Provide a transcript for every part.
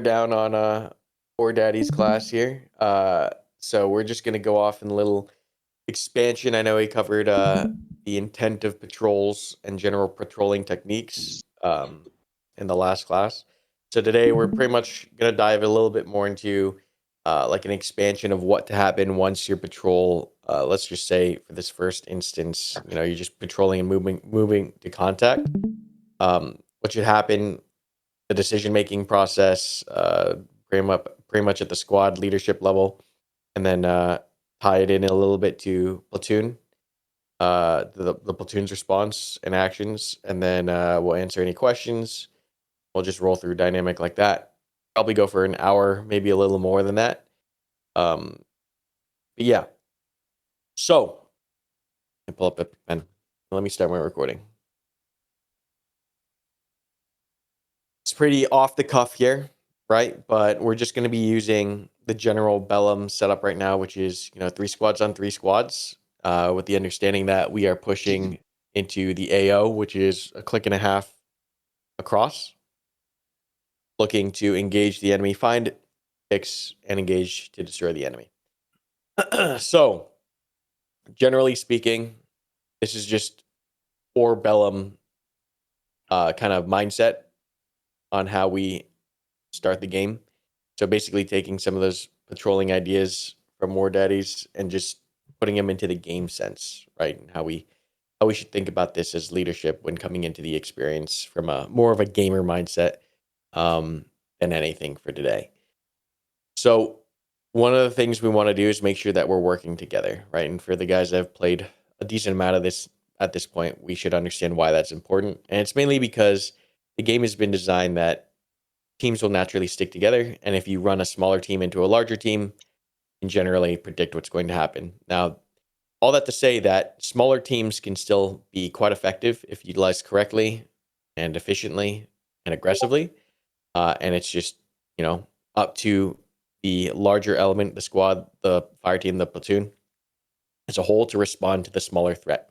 Down on Poor Daddy's class here. So we're just gonna go off in a little expansion. I know he covered the intent of patrols and general patrolling techniques in the last class. So today we're pretty much gonna dive a little bit more into like an expansion of what to happen once your patrol. Let's just say for this first instance, you're just patrolling and moving to contact. What should happen? The decision making process, pretty much at the squad leadership level, and then tie it in a little bit to platoon, the platoon's response and actions, and then we'll answer any questions. We'll just roll through dynamic like that. Probably go for an hour, maybe a little more than that. But yeah. So I pull up a pen. Let me start my recording. It's pretty off the cuff here, right? But we're just going to be using the general Bellum setup right now, which is 3 squads on 3 squads, with the understanding that we are pushing into the AO, which is a click and a half across, looking to engage the enemy, find, fix, and engage to destroy the enemy. So, generally speaking, this is just for Bellum kind of mindset on how we start the game. So basically taking some of those patrolling ideas from War Daddies and just putting them into the game sense, right? And how we should think about this as leadership when coming into the experience from a more of a gamer mindset than anything for today. So one of the things we want to do is make sure that we're working together, right? And for the guys that have played a decent amount of this at this point, we should understand why that's important. And it's mainly because the game has been designed that teams will naturally stick together. And if you run a smaller team into a larger team, you can generally predict what's going to happen. Now, all that to say that smaller teams can still be quite effective if utilized correctly and efficiently and aggressively. And it's just, up to the larger element, the squad, the fire team, the platoon as a whole to respond to the smaller threat.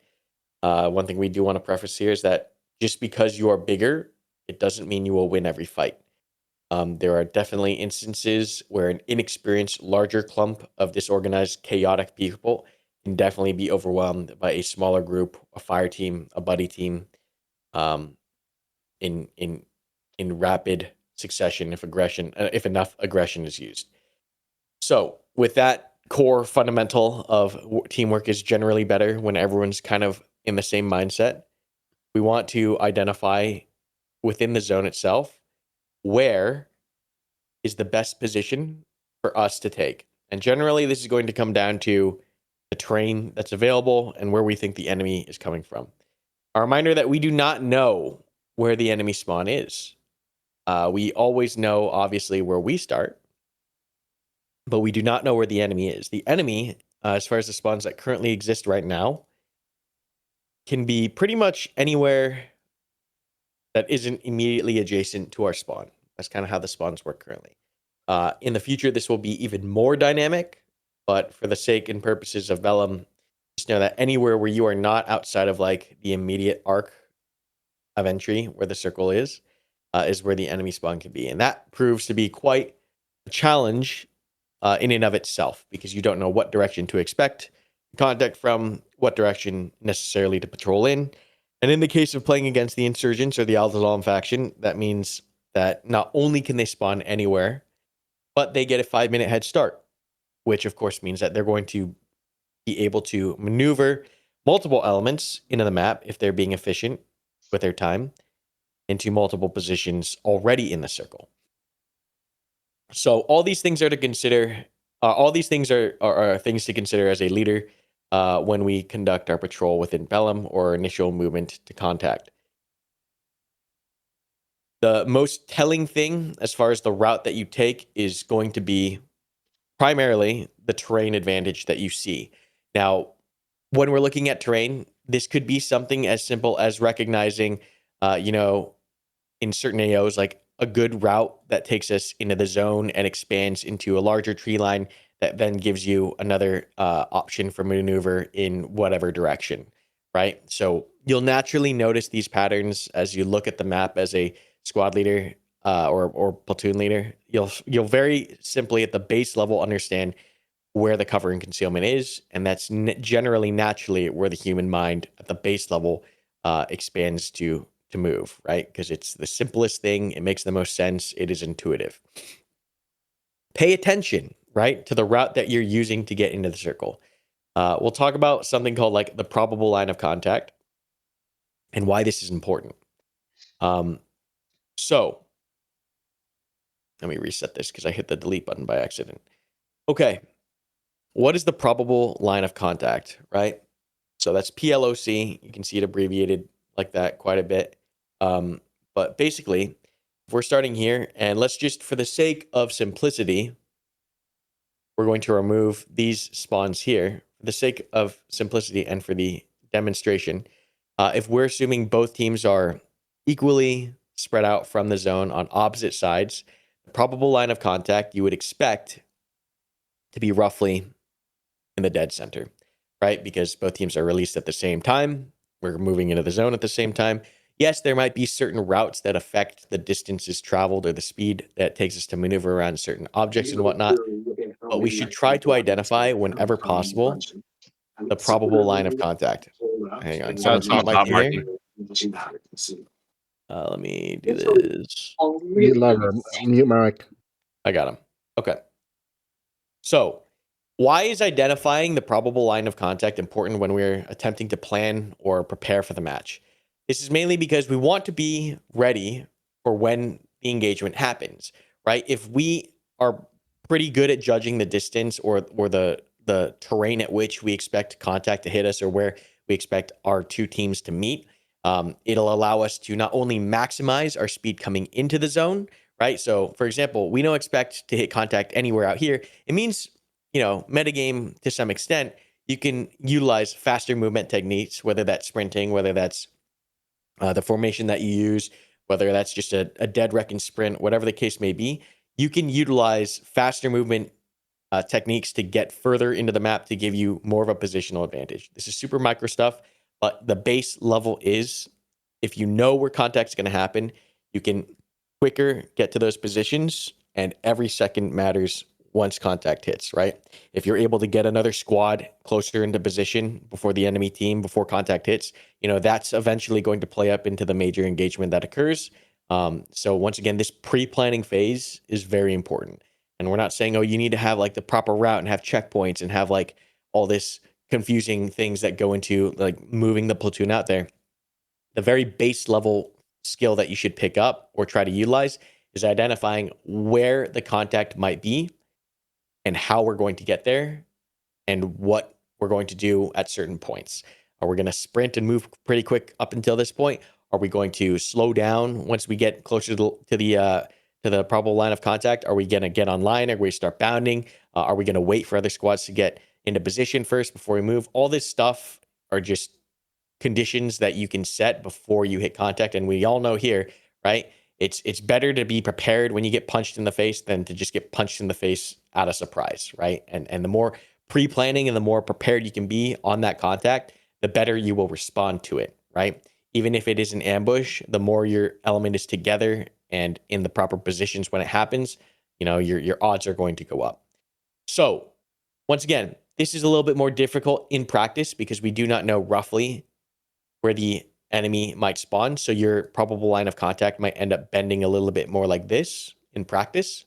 One thing we do want to preface here is that just because you are bigger, it doesn't mean you will win every fight. There are definitely instances where an inexperienced, larger clump of disorganized, chaotic people can definitely be overwhelmed by a smaller group, a fire team, a buddy team, in rapid succession if enough aggression is used. So, with that core fundamental of teamwork is generally better when everyone's kind of in the same mindset, we want to identify within the zone itself where is the best position for us to take. And generally, this is going to come down to the terrain that's available and where we think the enemy is coming from. A reminder that we do not know where the enemy spawn is. We always know, obviously, where we start, but we do not know where the enemy is. The enemy, as far as the spawns that currently exist right now, can be pretty much anywhere that isn't immediately adjacent to our spawn. That's kind of how the spawns work currently. In the future, this will be even more dynamic, but for the sake and purposes of Bellum, just know that anywhere where you are not outside of like the immediate arc of entry where the circle is where the enemy spawn can be. And that proves to be quite a challenge in and of itself, because you don't know what direction to expect contact from, what direction necessarily to patrol in. And in the case of playing against the insurgents or the Al-Talam faction, that means that not only can they spawn anywhere, but they get a 5-minute head start, which of course means that they're going to be able to maneuver multiple elements into the map if they're being efficient with their time into multiple positions already in the circle. So all these things are to consider. All these things are things to consider as a leader when we conduct our patrol within Bellum or initial movement to contact. The most telling thing as far as the route that you take is going to be primarily the terrain advantage that you see. Now, when we're looking at terrain, this could be something as simple as recognizing, in certain AOs, like a good route that takes us into the zone and expands into a larger tree line that then gives you another option for maneuver in whatever direction, right? So you'll naturally notice these patterns as you look at the map as a squad leader. or platoon leader, you'll very simply at the base level understand where the cover and concealment is, and that's generally naturally where the human mind at the base level expands to move, right? Because it's the simplest thing, it makes the most sense, it is intuitive. Pay attention, right, to the route that you're using to get into the circle. We'll talk about something called like the probable line of contact and why this is important. So let me reset this because I hit the delete button by accident. Okay, what is the probable line of contact, right? So that's PLOC. You can see it abbreviated like that quite a bit. But basically, if we're starting here, and let's just, for the sake of simplicity, we're going to remove these spawns here for the sake of simplicity and for the demonstration. If we're assuming both teams are equally spread out from the zone on opposite sides, the probable line of contact you would expect to be roughly in the dead center, right? Because both teams are released at the same time. We're moving into the zone at the same time. Yes, there might be certain routes that affect the distances traveled or the speed that takes us to maneuver around certain objects and whatnot, but we should try to identify whenever possible the probable line of contact. Hang on, someone's hot mic in here. Let me do this. Mute mic. I got him. Okay. So, why is identifying the probable line of contact important when we're attempting to plan or prepare for the match? This is mainly because we want to be ready for when the engagement happens, right? If we are pretty good at judging the distance or the terrain at which we expect contact to hit us or where we expect our two teams to meet, it'll allow us to not only maximize our speed coming into the zone, right? So, for example, we don't expect to hit contact anywhere out here. It means, metagame to some extent, you can utilize faster movement techniques, whether that's sprinting, whether that's the formation that you use, whether that's just a dead wreck and sprint, whatever the case may be. You can utilize faster movement techniques to get further into the map to give you more of a positional advantage. This is super micro stuff, but the base level is if you know where contact's going to happen, you can quicker get to those positions, and every second matters once contact hits, right? If you're able to get another squad closer into position before the enemy team, before contact hits, that's eventually going to play up into the major engagement that occurs. So once again, this pre-planning phase is very important. And we're not saying, oh, you need to have like the proper route and have checkpoints and have like all this confusing things that go into like moving the platoon out there. The very base level skill that you should pick up or try to utilize is identifying where the contact might be and how we're going to get there and what we're going to do at certain points. Are we going to sprint and move pretty quick up until this point? Are we going to slow down once we get closer to the probable line of contact? Are we going to get online? Are we start bounding? Are we going to wait for other squads to get into position first before we move? All this stuff are just conditions that you can set before you hit contact. And we all know here, right? It's better to be prepared when you get punched in the face than to just get punched in the face out of surprise, right? And the more pre-planning and the more prepared you can be on that contact, the better you will respond to it, right? Even if it is an ambush, the more your element is together and in the proper positions when it happens, your odds are going to go up. So once again, this is a little bit more difficult in practice because we do not know roughly where the enemy might spawn. So your probable line of contact might end up bending a little bit more like this in practice.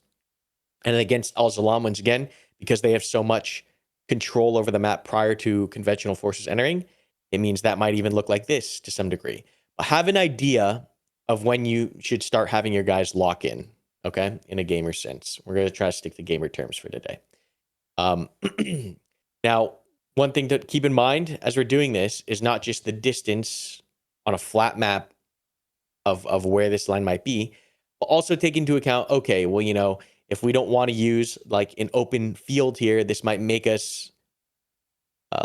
And against Al-Zalam, once again, because they have so much control over the map prior to conventional forces entering, it means that might even look like this to some degree. But have an idea of when you should start having your guys lock in, okay, in a gamer sense. We're going to try to stick to gamer terms for today. Now, one thing to keep in mind as we're doing this is not just the distance on a flat map of where this line might be, but also take into account, okay, well, if we don't want to use like an open field here, this might make us,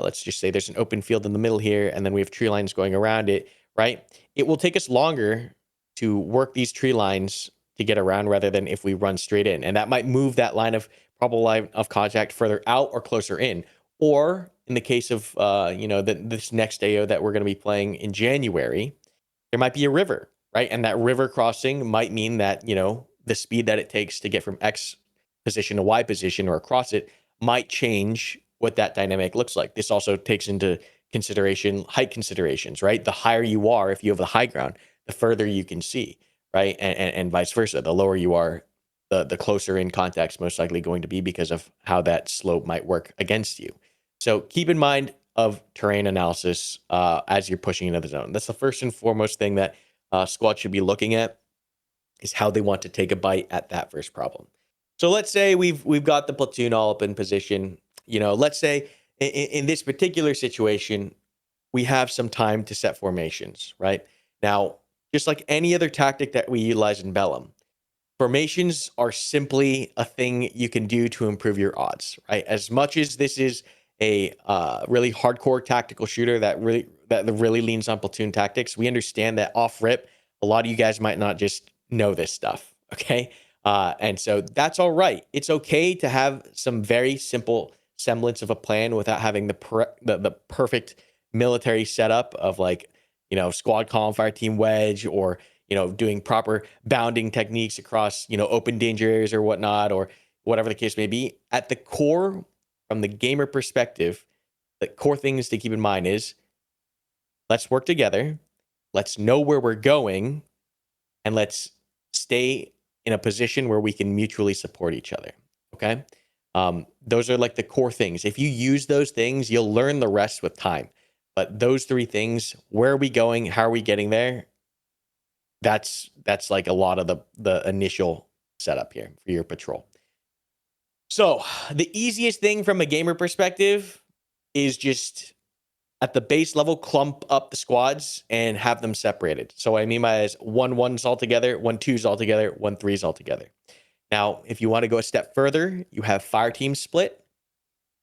let's just say there's an open field in the middle here, and then we have tree lines going around it, right? It will take us longer to work these tree lines to get around rather than if we run straight in. And that might move that line of probable line of contact further out or closer in. Or in the case of, this next AO that we're going to be playing in January, there might be a river, right? And that river crossing might mean that, the speed that it takes to get from X position to Y position or across it might change what that dynamic looks like. This also takes into consideration height considerations, right? The higher you are, if you have the high ground, the further you can see, right? And vice versa. The lower you are, the closer in contact's most likely going to be because of how that slope might work against you. So keep in mind of terrain analysis as you're pushing into the zone. That's the first and foremost thing that squad should be looking at, is how they want to take a bite at that first problem. So let's say we've got the platoon all up in position. Let's say in this particular situation, we have some time to set formations, right? Now, just like any other tactic that we utilize in Bellum, formations are simply a thing you can do to improve your odds, right? As much as this is a really hardcore tactical shooter that really leans on platoon tactics, we understand that off rip, a lot of you guys might not just know this stuff, okay? And so that's all right. It's okay to have some very simple semblance of a plan without having the perfect military setup of like, squad column, fire team wedge, or doing proper bounding techniques across, open danger areas or whatnot, or whatever the case may be. At the core, from the gamer perspective, the core things to keep in mind is, let's work together, let's know where we're going, and let's stay in a position where we can mutually support each other. Okay. Those are like the core things. If you use those things, you'll learn the rest with time. But those three things: where are we going? How are we getting there? That's like a lot of the initial setup here for your patrol. So the easiest thing from a gamer perspective is just at the base level, clump up the squads and have them separated. So what I mean by is 1-1s all together, 1-2s all together, 1-3s all together. Now, if you want to go a step further, you have fire team split.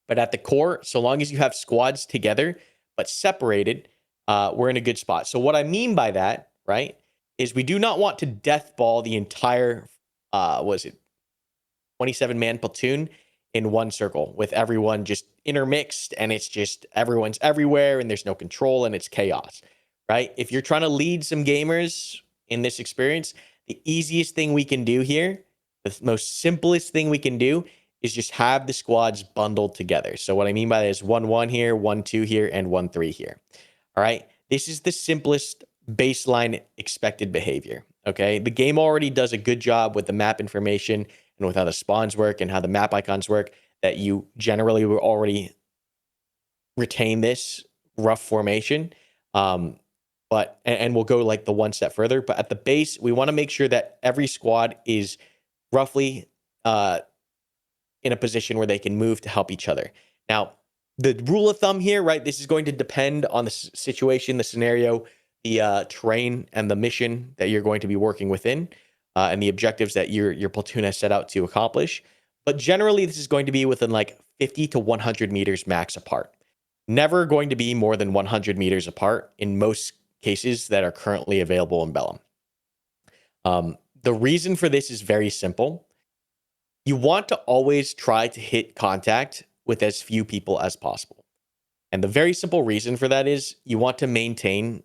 But at the core, so long as you have squads together but separated, we're in a good spot. So what I mean by that, right, is we do not want to death ball the entire, 27-man platoon in one circle with everyone just intermixed, and it's just everyone's everywhere and there's no control and it's chaos, right? If you're trying to lead some gamers in this experience, the easiest thing we can do here, the most simplest thing we can do, is just have the squads bundled together. So what I mean by that is 1-1 here, 1-2 here, and 1-3 here. All right. This is the simplest baseline expected behavior. Okay. The game already does a good job with the map information and with how the spawns work and how the map icons work, that you generally will already retain this rough formation. But we'll go like the one step further. But at the base, we want to make sure that every squad is roughly in a position where they can move to help each other. Now, the rule of thumb here, right? This is going to depend on the situation, the scenario, the terrain, and the mission that you're going to be working within, and the objectives that your platoon has set out to accomplish. But generally, this is going to be within like 50 to 100 meters max apart. Never going to be more than 100 meters apart in most cases that are currently available in Bellum. The reason for this is very simple. You want to always try to hit contact with as few people as possible. And the very simple reason for that is you want to maintain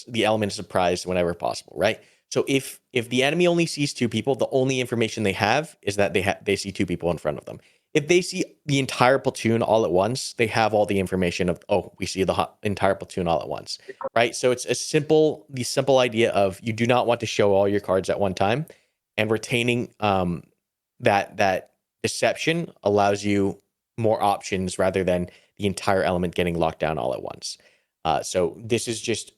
the element of surprise whenever possible, right? So if the enemy only sees two people, the only information they have is that they see two people in front of them. If they see the entire platoon all at once, they have all the information of, oh, we see the entire platoon all at once, right? So it's the simple idea of, you do not want to show all your cards at one time, and retaining that deception allows you more options rather than the entire element getting locked down all at once. So this is just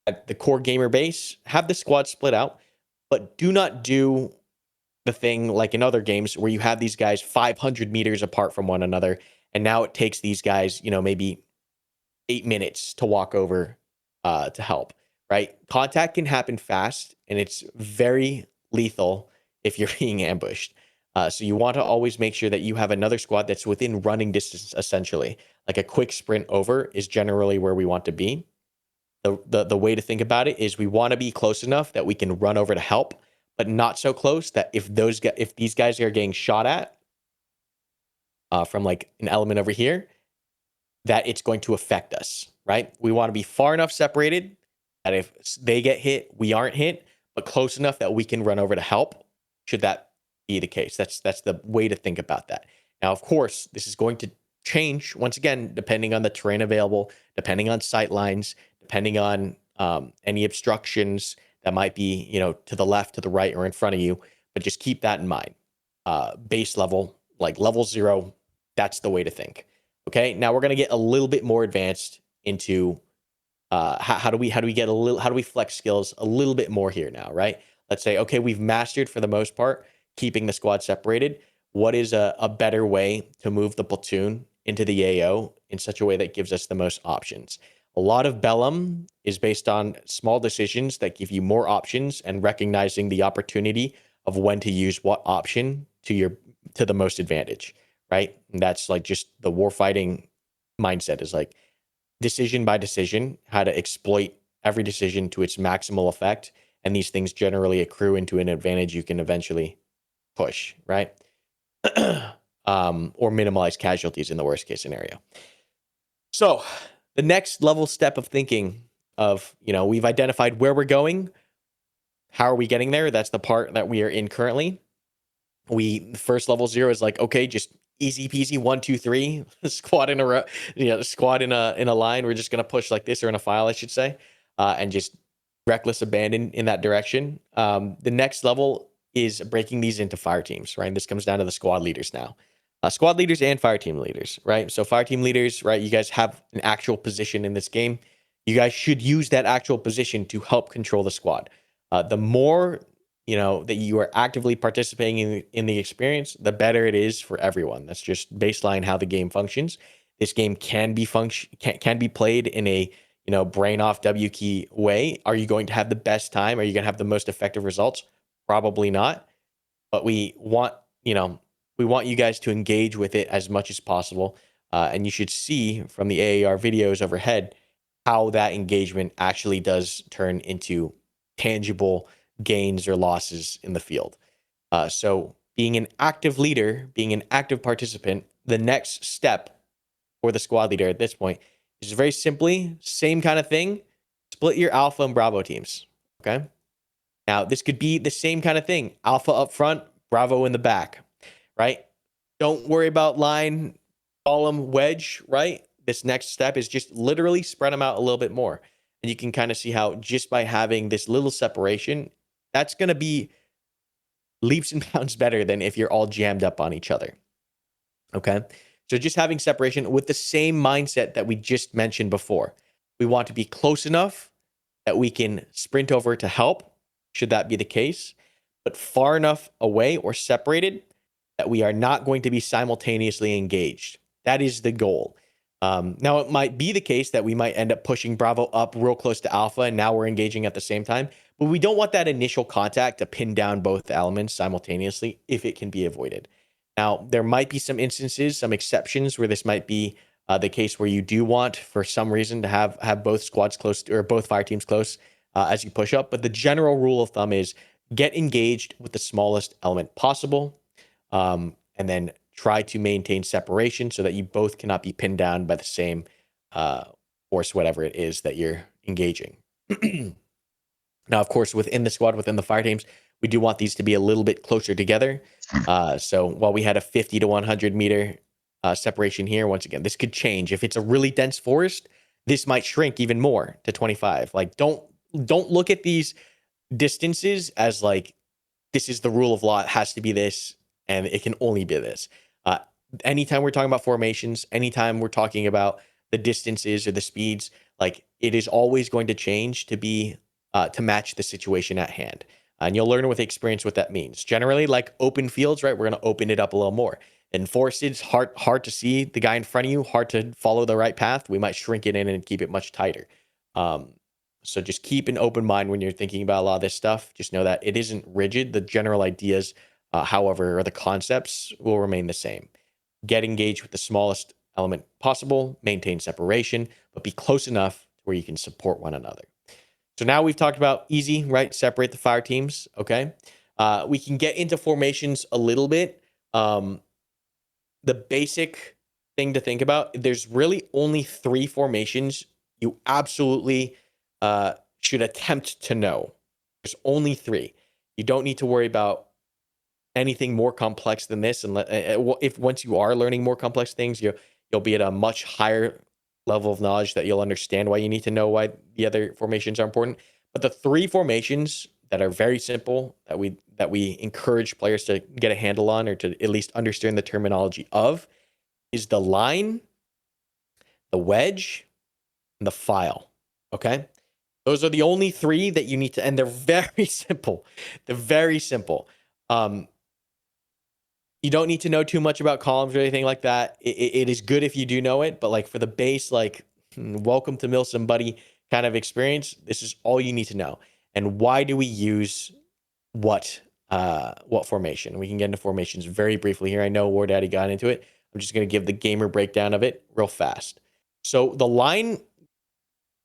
at the core gamer base. Have the squad split out, but do not do the thing like in other games where you have these guys 500 meters apart from one another, and now it takes these guys, maybe 8 minutes to walk over to help, right? Contact can happen fast, and it's very lethal if you're being ambushed. So you want to always make sure that you have another squad that's within running distance, essentially. Like a quick sprint over is generally where we want to be. The way to think about it is we want to be close enough that we can run over to help, but not so close that if these guys are getting shot at from like an element over here, that it's going to affect us, right? We want to be far enough separated that if they get hit, we aren't hit, but close enough that we can run over to help, should that be the case. That's the way to think about that. Now, of course, this is going to change once again, depending on the terrain available, depending on sight lines, depending on any obstructions that might be, to the left, to the right, or in front of you. But just keep that in mind. Base level, like level 0, that's the way to think. Okay, now we're going to get a little bit more advanced into how do we flex skills a little bit more here now, right? Let's say, okay, we've mastered for the most part keeping the squad separated. What is a better way to move the platoon into the AO in such a way that gives us the most options? A lot of Bellum is based on small decisions that give you more options and recognizing the opportunity of when to use what option to the most advantage, right? And that's like just the warfighting mindset is like decision by decision, how to exploit every decision to its maximal effect. And these things generally accrue into an advantage you can eventually push, right? Or minimize casualties in the worst case scenario. So the next level step of thinking of, we've identified where we're going. How are we getting there? That's the part that we are in currently. First level 0 is like, okay, just easy peasy, 1, 2, 3, squad in a row, squad in a line. We're just gonna push like this, or in a file, I should say, and just reckless abandon in that direction. The next level is breaking these into fire teams, right? And this comes down to the squad leaders now. Squad leaders and fire team leaders, right? So fire team leaders, right? You guys have an actual position in this game. You guys should use that actual position to help control the squad. The more that you are actively participating in the experience, the better it is for everyone. That's just baseline how the game functions. This game can be played in a brain off W key way. Are you going to have the best time? Are you going to have the most effective results? Probably not. But we want you guys to engage with it as much as possible. And you should see from the AAR videos overhead how that engagement actually does turn into tangible gains or losses in the field. So being an active leader, being an active participant, the next step for the squad leader at this point is very simply same kind of thing. Split your alpha and bravo teams. Okay. Now this could be the same kind of thing. Alpha up front, bravo in the back, right? Don't worry about line, column, wedge, right? This next step is just literally spread them out a little bit more. And you can kind of see how just by having this little separation, that's going to be leaps and bounds better than if you're all jammed up on each other. Okay. So just having separation with the same mindset that we just mentioned before. We want to be close enough that we can sprint over to help, should that be the case, but far enough away or separated that we are not going to be simultaneously engaged. That is the goal. Now, it might be the case that we might end up pushing Bravo up real close to Alpha, and now we're engaging at the same time. But we don't want that initial contact to pin down both elements simultaneously if it can be avoided. Now, there might be some instances, some exceptions where this might be the case where you do want, for some reason, to have both squads close or both fire teams close as you push up. But the general rule of thumb is get engaged with the smallest element possible, and then try to maintain separation so that you both cannot be pinned down by the same force, whatever it is that you're engaging. Now, of course, within the squad, within the fire teams, we do want these to be a little bit closer together. So while we had a 50 to 100 meter separation here, once again, this could change. If it's a really dense forest, this might shrink even more to 25. Like, don't look at these distances as like, this is the rule of law. It has to be this, and it can only be this. Anytime we're talking about formations, anytime we're talking about the distances or the speeds, like it is always going to change to be to match the situation at hand. And you'll learn with experience what that means. Generally, like open fields, right? We're going to open it up a little more. In forested, hard to see the guy in front of you, hard to follow the right path. We might shrink it in and keep it much tighter. So just keep an open mind when you're thinking about a lot of this stuff. Just know that it isn't rigid. The general ideas, however, or the concepts will remain the same. Get engaged with the smallest element possible, maintain separation, but be close enough where you can support one another. So now we've talked about easy, right? Separate the fire teams, okay? We can get into formations a little bit. The basic thing to think about, there's really only 3 formations you absolutely should attempt to know. There's only 3. You don't need to worry about anything more complex than this. And if once you are learning more complex things, you'll be at a much higher level of knowledge that you'll understand why you need to know why the other formations are important. But the 3 formations that are very simple that we encourage players to get a handle on, or to at least understand the terminology of, is the line, the wedge, and the file. Okay? Those are the only 3 that you need to, and they're very simple. They're very simple. You don't need to know too much about columns or anything like that. It is good if you do know it, but like for the base, like welcome to Mill Somebody kind of experience, this is all you need to know. And why do we use what formation? We can get into formations very briefly here. I know War Daddy got into it. I'm just going to give the gamer breakdown of it real fast. So the line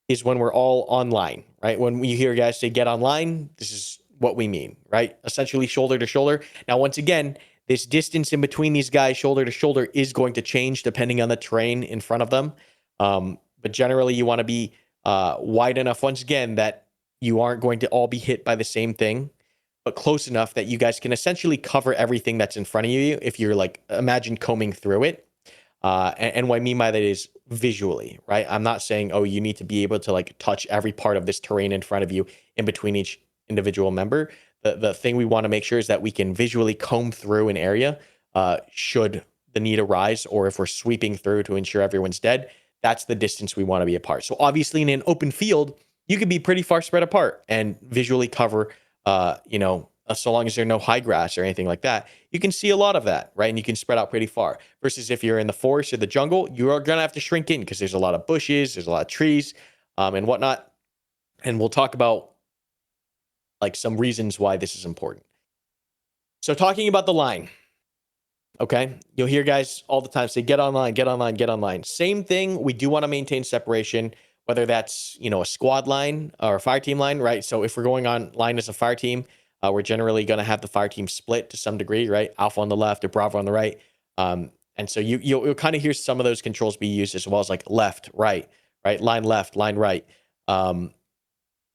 is when we're all online, right? When you hear guys say get online, this is what we mean, right? Essentially shoulder to shoulder. Now, once again, this distance in between these guys, shoulder to shoulder, is going to change depending on the terrain in front of them. But generally, you want to be wide enough, once again, that you aren't going to all be hit by the same thing, but close enough that you guys can essentially cover everything that's in front of you if you're like, imagine combing through it. And what I mean by that is visually, right? I'm not saying, oh, you need to be able to like touch every part of this terrain in front of you in between each individual member. The thing we want to make sure is that we can visually comb through an area should the need arise, or if we're sweeping through to ensure everyone's dead. That's the distance we want to be apart. So obviously in an open field, you could be pretty far spread apart and visually cover, so long as there's no high grass or anything like that, you can see a lot of that, right? And you can spread out pretty far. Versus if you're in the forest or the jungle, you are going to have to shrink in because there's a lot of bushes, there's a lot of trees, and whatnot. And we'll talk about like some reasons why this is important. So talking about the line, okay, you'll hear guys all the time say, get online, get online, get online. Same thing. We do want to maintain separation, whether that's, a squad line or a fire team line, right? So if we're going online as a fire team, we're generally going to have the fire team split to some degree, right? Alpha on the left or Bravo on the right. And so you'll kind of hear some of those controls be used, as well as like left, right, line left, line right. And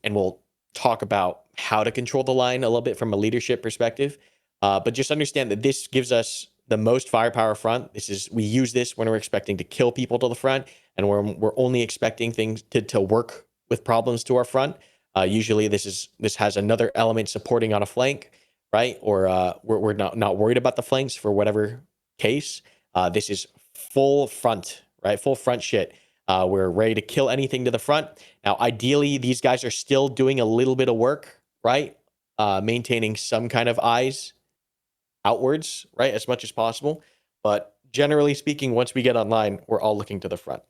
we'll talk about how to control the line a little bit from a leadership perspective. But just understand that this gives us the most firepower front. We use this when we're expecting to kill people to the front, and we're only expecting things to work with problems to our front. Usually this has another element supporting on a flank, right? Or we're not worried about the flanks for whatever case. This is full front, right? Full front shit. We're ready to kill anything to the front. Now, ideally, these guys are still doing a little bit of work, right? Maintaining some kind of eyes outwards, right? As much as possible. But generally speaking, once we get online, we're all looking to the front.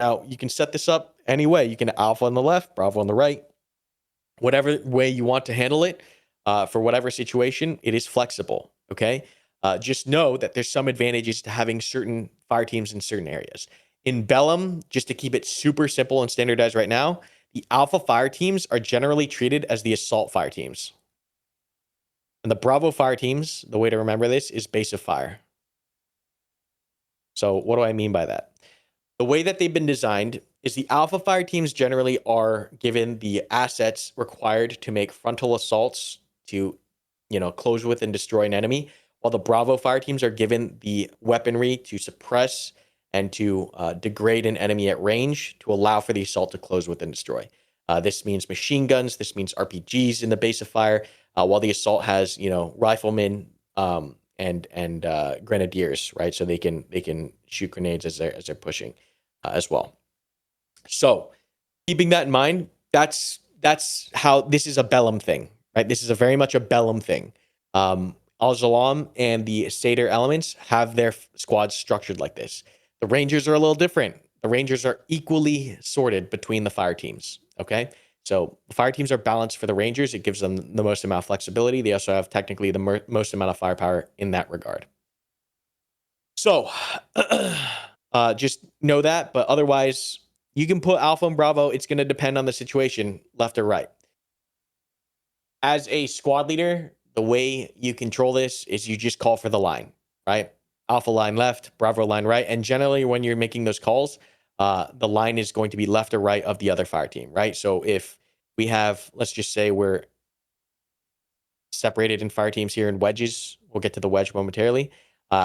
Now, you can set this up any way. You can Alpha on the left, Bravo on the right. Whatever way you want to handle it, for whatever situation, it is flexible, okay? Just know that there's some advantages to having certain fire teams in certain areas. In Bellum, just to keep it super simple and standardized right now, the Alpha fire teams are generally treated as the assault fire teams. And the Bravo fire teams, the way to remember this is base of fire. So what do I mean by that? The way that they've been designed is the Alpha fire teams generally are given the assets required to make frontal assaults to, close with and destroy an enemy, while the Bravo fire teams are given the weaponry to suppress and to degrade an enemy at range to allow for the assault to close with and destroy. This means machine guns. This means RPGs in the base of fire, while the assault has, riflemen and grenadiers, right? So they can shoot grenades as they're pushing as well. So keeping that in mind, that's how this is a Bellum thing, right? This is very much a Bellum thing. Al-Jalam and the Seder elements have their squads structured like this. The Rangers are a little different. The Rangers are equally sorted between the fire teams, okay? So the fire teams are balanced for the Rangers. It gives them the most amount of flexibility. They also have technically the most amount of firepower in that regard. So just know that, but otherwise, you can put Alpha and Bravo. It's going to depend on the situation, left or right. As a squad leader, the way you control this is you just call for the line, right? Alpha line left, Bravo line right. And generally, when you're making those calls, the line is going to be left or right of the other fire team, right? So if We have, let's just say we're separated in fire teams here in wedges. We'll get to the wedge momentarily.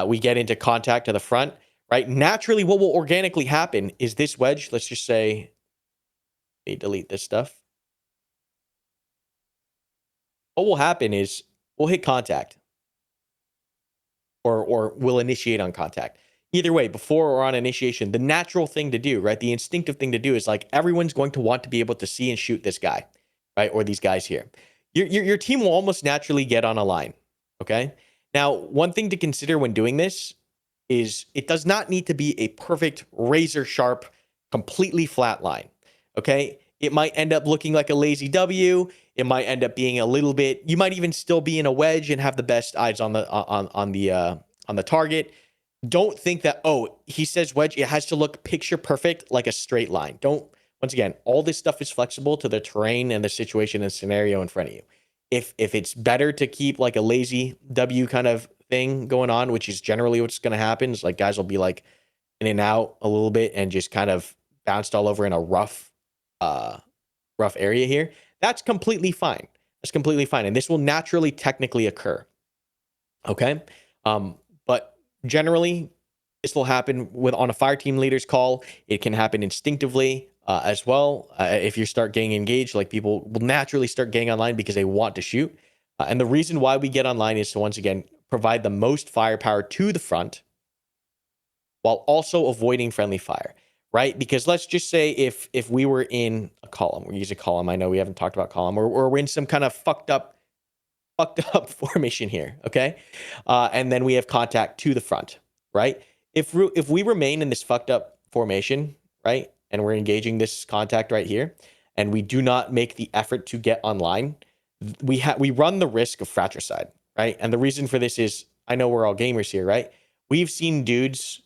We get into contact to the front, right? Naturally, what will organically happen is this wedge, let's just say, let me delete this stuff. What will happen is we'll hit contact or we'll initiate on contact. Either way, before or on initiation, the natural thing to do, right? The instinctive thing to do is like everyone's going to want to be able to see and shoot this guy, right? Or these guys here. Your team will almost naturally get on a line, okay? Now, one thing to consider when doing this is it does not need to be a perfect razor sharp, completely flat line, okay? It might end up looking like a lazy W. It might end up being a little bit. You might even still be in a wedge and have the best eyes on the target. Don't think that, oh, he says wedge, it has to look picture perfect like a straight line. Don't. Once again, all this stuff is flexible to the terrain and the situation and scenario in front of you. If it's better to keep like a lazy W kind of thing going on, which is generally what's going to happen, is like guys will be like in and out a little bit and just kind of bounced all over in a rough area here. That's completely fine. That's completely fine. And this will naturally technically occur. Okay. But generally, this will happen on a fire team leader's call. It can happen instinctively as well. If you start getting engaged, like people will naturally start getting online because they want to shoot. And the reason why we get online is to, once again, provide the most firepower to the front while also avoiding friendly fire, right? Because let's just say if we were in a column, we use a column. I know we haven't talked about column, or we're in some kind of fucked up formation here, okay? And then we have contact to the front, right? If we remain in this fucked up formation, right, and we're engaging this contact right here, and we do not make the effort to get online, we run the risk of fratricide, right? And the reason for this is, I know we're all gamers here, right? We've seen dudes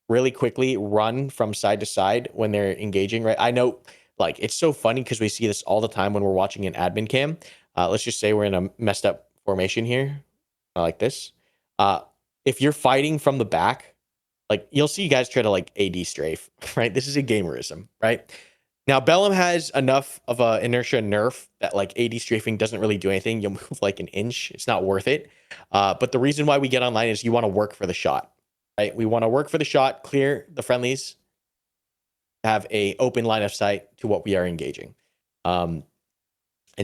really quickly run from side to side when they're engaging, right? I know, like, it's so funny because we see this all the time when we're watching an admin cam. Let's just say we're in a messed up formation here, like this. If you're fighting from the back, like you'll see guys try to like AD strafe, right? This is a gamerism, right? Now, Bellum has enough of a inertia nerf that like AD strafing doesn't really do anything. You'll move like an inch. It's not worth it. But the reason why we get online is you want to work for the shot, right? We want to work for the shot, clear the friendlies, have a open line of sight to what we are engaging. And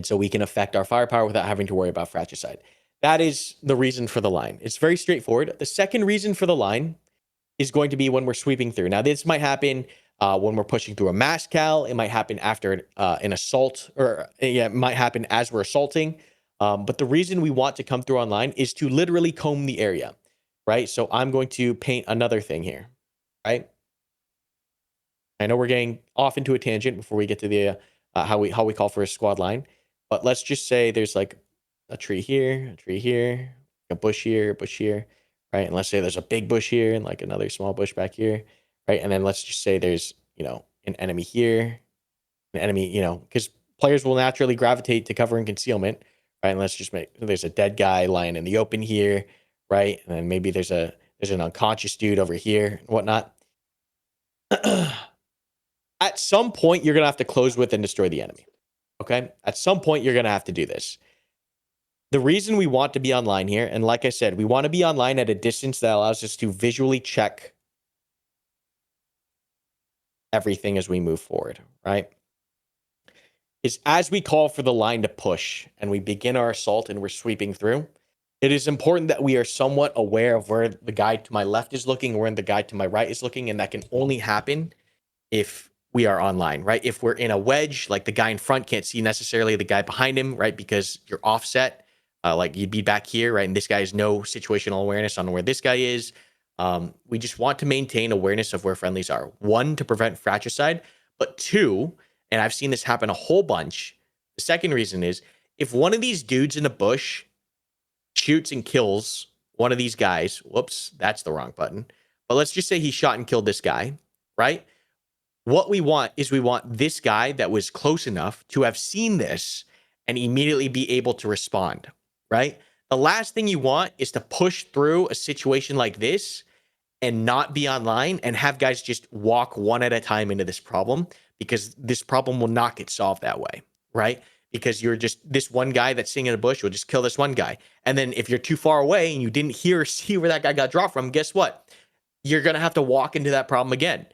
so we can affect our firepower without having to worry about fratricide. That is the reason for the line. It's very straightforward. The second reason for the line is going to be when we're sweeping through. Now, this might happen when we're pushing through a mass cal. It might happen after an assault, or it might happen as we're assaulting. But the reason we want to come through online is to literally comb the area, right? So I'm going to paint another thing here, right? I know we're getting off into a tangent before we get to the how we call for a squad line. But let's just say there's like a tree here, a bush here, right? And let's say there's a big bush here and like another small bush back here, right? And then let's just say there's, an enemy here, because players will naturally gravitate to cover and concealment, right? And let's just there's a dead guy lying in the open here, right? And then maybe there's an unconscious dude over here and whatnot. At some point, you're going to have to close with and destroy the enemy. Okay. At some point, you're going to have to do this. The reason we want to be online here, and like I said, we want to be online at a distance that allows us to visually check everything as we move forward, right? Is as we call for the line to push and we begin our assault and we're sweeping through, it is important that we are somewhat aware of where the guy to my left is looking, where the guy to my right is looking, and that can only happen if we are online, right? If we're in a wedge, like the guy in front can't see necessarily the guy behind him, right? Because you're offset, like you'd be back here, right? And this guy has no situational awareness on where this guy is. We just want to maintain awareness of where friendlies are. One, to prevent fratricide, but two, and I've seen this happen a whole bunch. The second reason is if one of these dudes in the bush shoots and kills one of these guys, whoops, that's the wrong button. But let's just say he shot and killed this guy, right? What we want is this guy that was close enough to have seen this and immediately be able to respond, right? The last thing you want is to push through a situation like this and not be online and have guys just walk one at a time into this problem, because this problem will not get solved that way, right? Because you're just this one guy that's sitting in a bush will just kill this one guy. And then if you're too far away and you didn't hear or see where that guy got dropped from, guess what? You're going to have to walk into that problem again.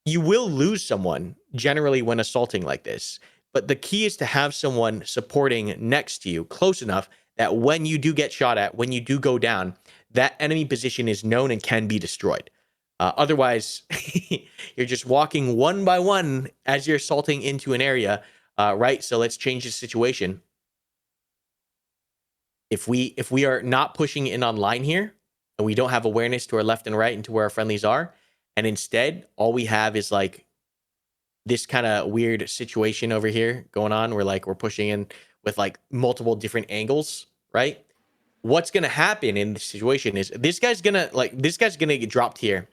You will lose someone generally when assaulting like this. But the key is to have someone supporting next to you close enough that when you do get shot at, when you do go down, that enemy position is known and can be destroyed. Otherwise, you're just walking one by one as you're assaulting into an area, right? So let's change the situation. If we are not pushing in on line here, and we don't have awareness to our left and right and to where our friendlies are, and instead all we have is like this kind of weird situation over here going on where like we're pushing in with like multiple different angles, right? What's gonna happen in this situation is this guy's gonna get dropped here.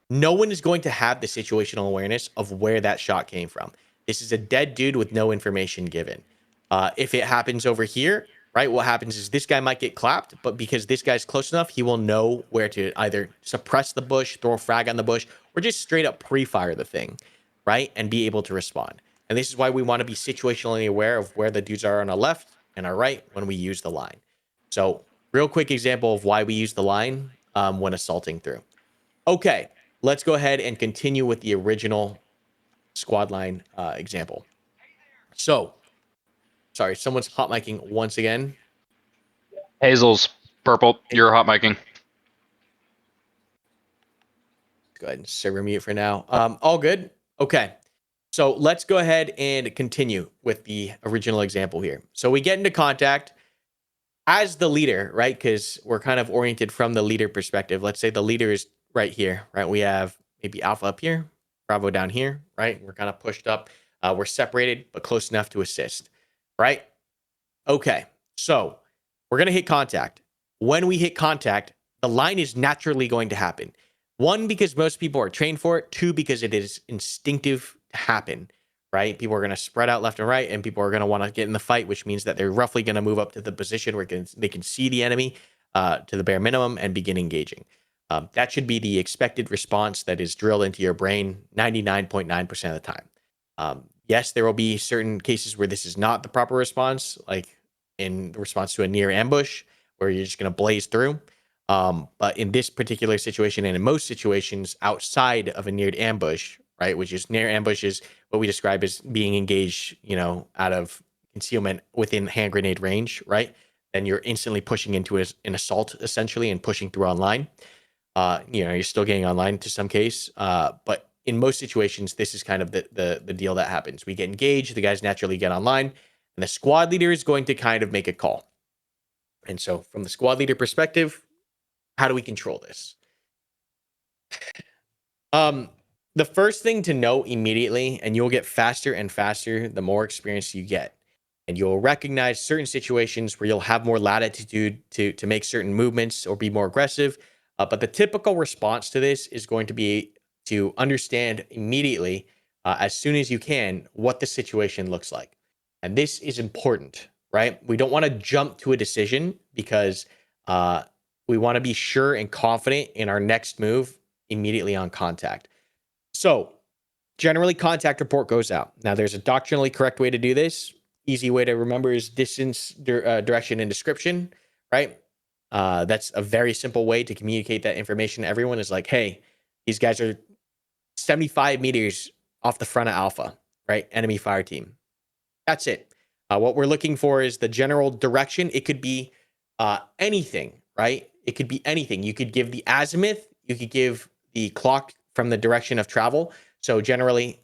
No one is going to have the situational awareness of where that shot came from. This is a dead dude with no information given. If it happens over here, right, what happens is this guy might get clapped, but because this guy's close enough, he will know where to either suppress the bush, throw a frag on the bush, or just straight up pre-fire the thing, right, and be able to respond. And this is why we want to be situationally aware of where the dudes are on our left and our right when we use the line. So, real quick example of why we use the line when assaulting through. Okay, let's go ahead and continue with the original squad line example. So, sorry, someone's hot micing once again. Hazel's purple. You're hot micing. Go ahead and server mute for now. All good. Okay. So let's go ahead and continue with the original example here. So we get into contact as the leader, right? Because we're kind of oriented from the leader perspective. Let's say the leader is right here, right? We have maybe Alpha up here, Bravo down here, right? We're kind of pushed up. We're separated, but close enough to assist, right? Okay. So we're going to hit contact. When we hit contact, the line is naturally going to happen. One, because most people are trained for it. Two, because it is instinctive to happen, right? People are going to spread out left and right, and people are going to want to get in the fight, which means that they're roughly going to move up to the position where they can see the enemy to the bare minimum and begin engaging. That should be the expected response that is drilled into your brain 99.9% of the time. Yes, there will be certain cases where this is not the proper response, like in response to a near ambush where you're just going to blaze through. But in this particular situation, and in most situations outside of a near ambush, right, which is near ambush is what we describe as being engaged, out of concealment within hand grenade range, right? Then you're instantly pushing into an assault essentially and pushing through online. You're still getting online to some case, but in most situations, this is kind of the deal that happens. We get engaged, the guys naturally get online, and the squad leader is going to kind of make a call. And so from the squad leader perspective, how do we control this? The first thing to know immediately, and you'll get faster and faster the more experience you get, and you'll recognize certain situations where you'll have more latitude to make certain movements or be more aggressive. But the typical response to this is going to be to understand immediately, as soon as you can, what the situation looks like. And this is important, right? We don't want to jump to a decision because we want to be sure and confident in our next move immediately on contact. So generally, contact report goes out. Now, there's a doctrinally correct way to do this. Easy way to remember is distance, direction, and description, right? That's a very simple way to communicate that information to everyone is like, hey, these guys are 75 meters off the front of Alpha, right? Enemy fire team. That's it. What we're looking for is the general direction. It could be anything, right? It could be anything. You could give the azimuth. You could give the clock from the direction of travel. So generally,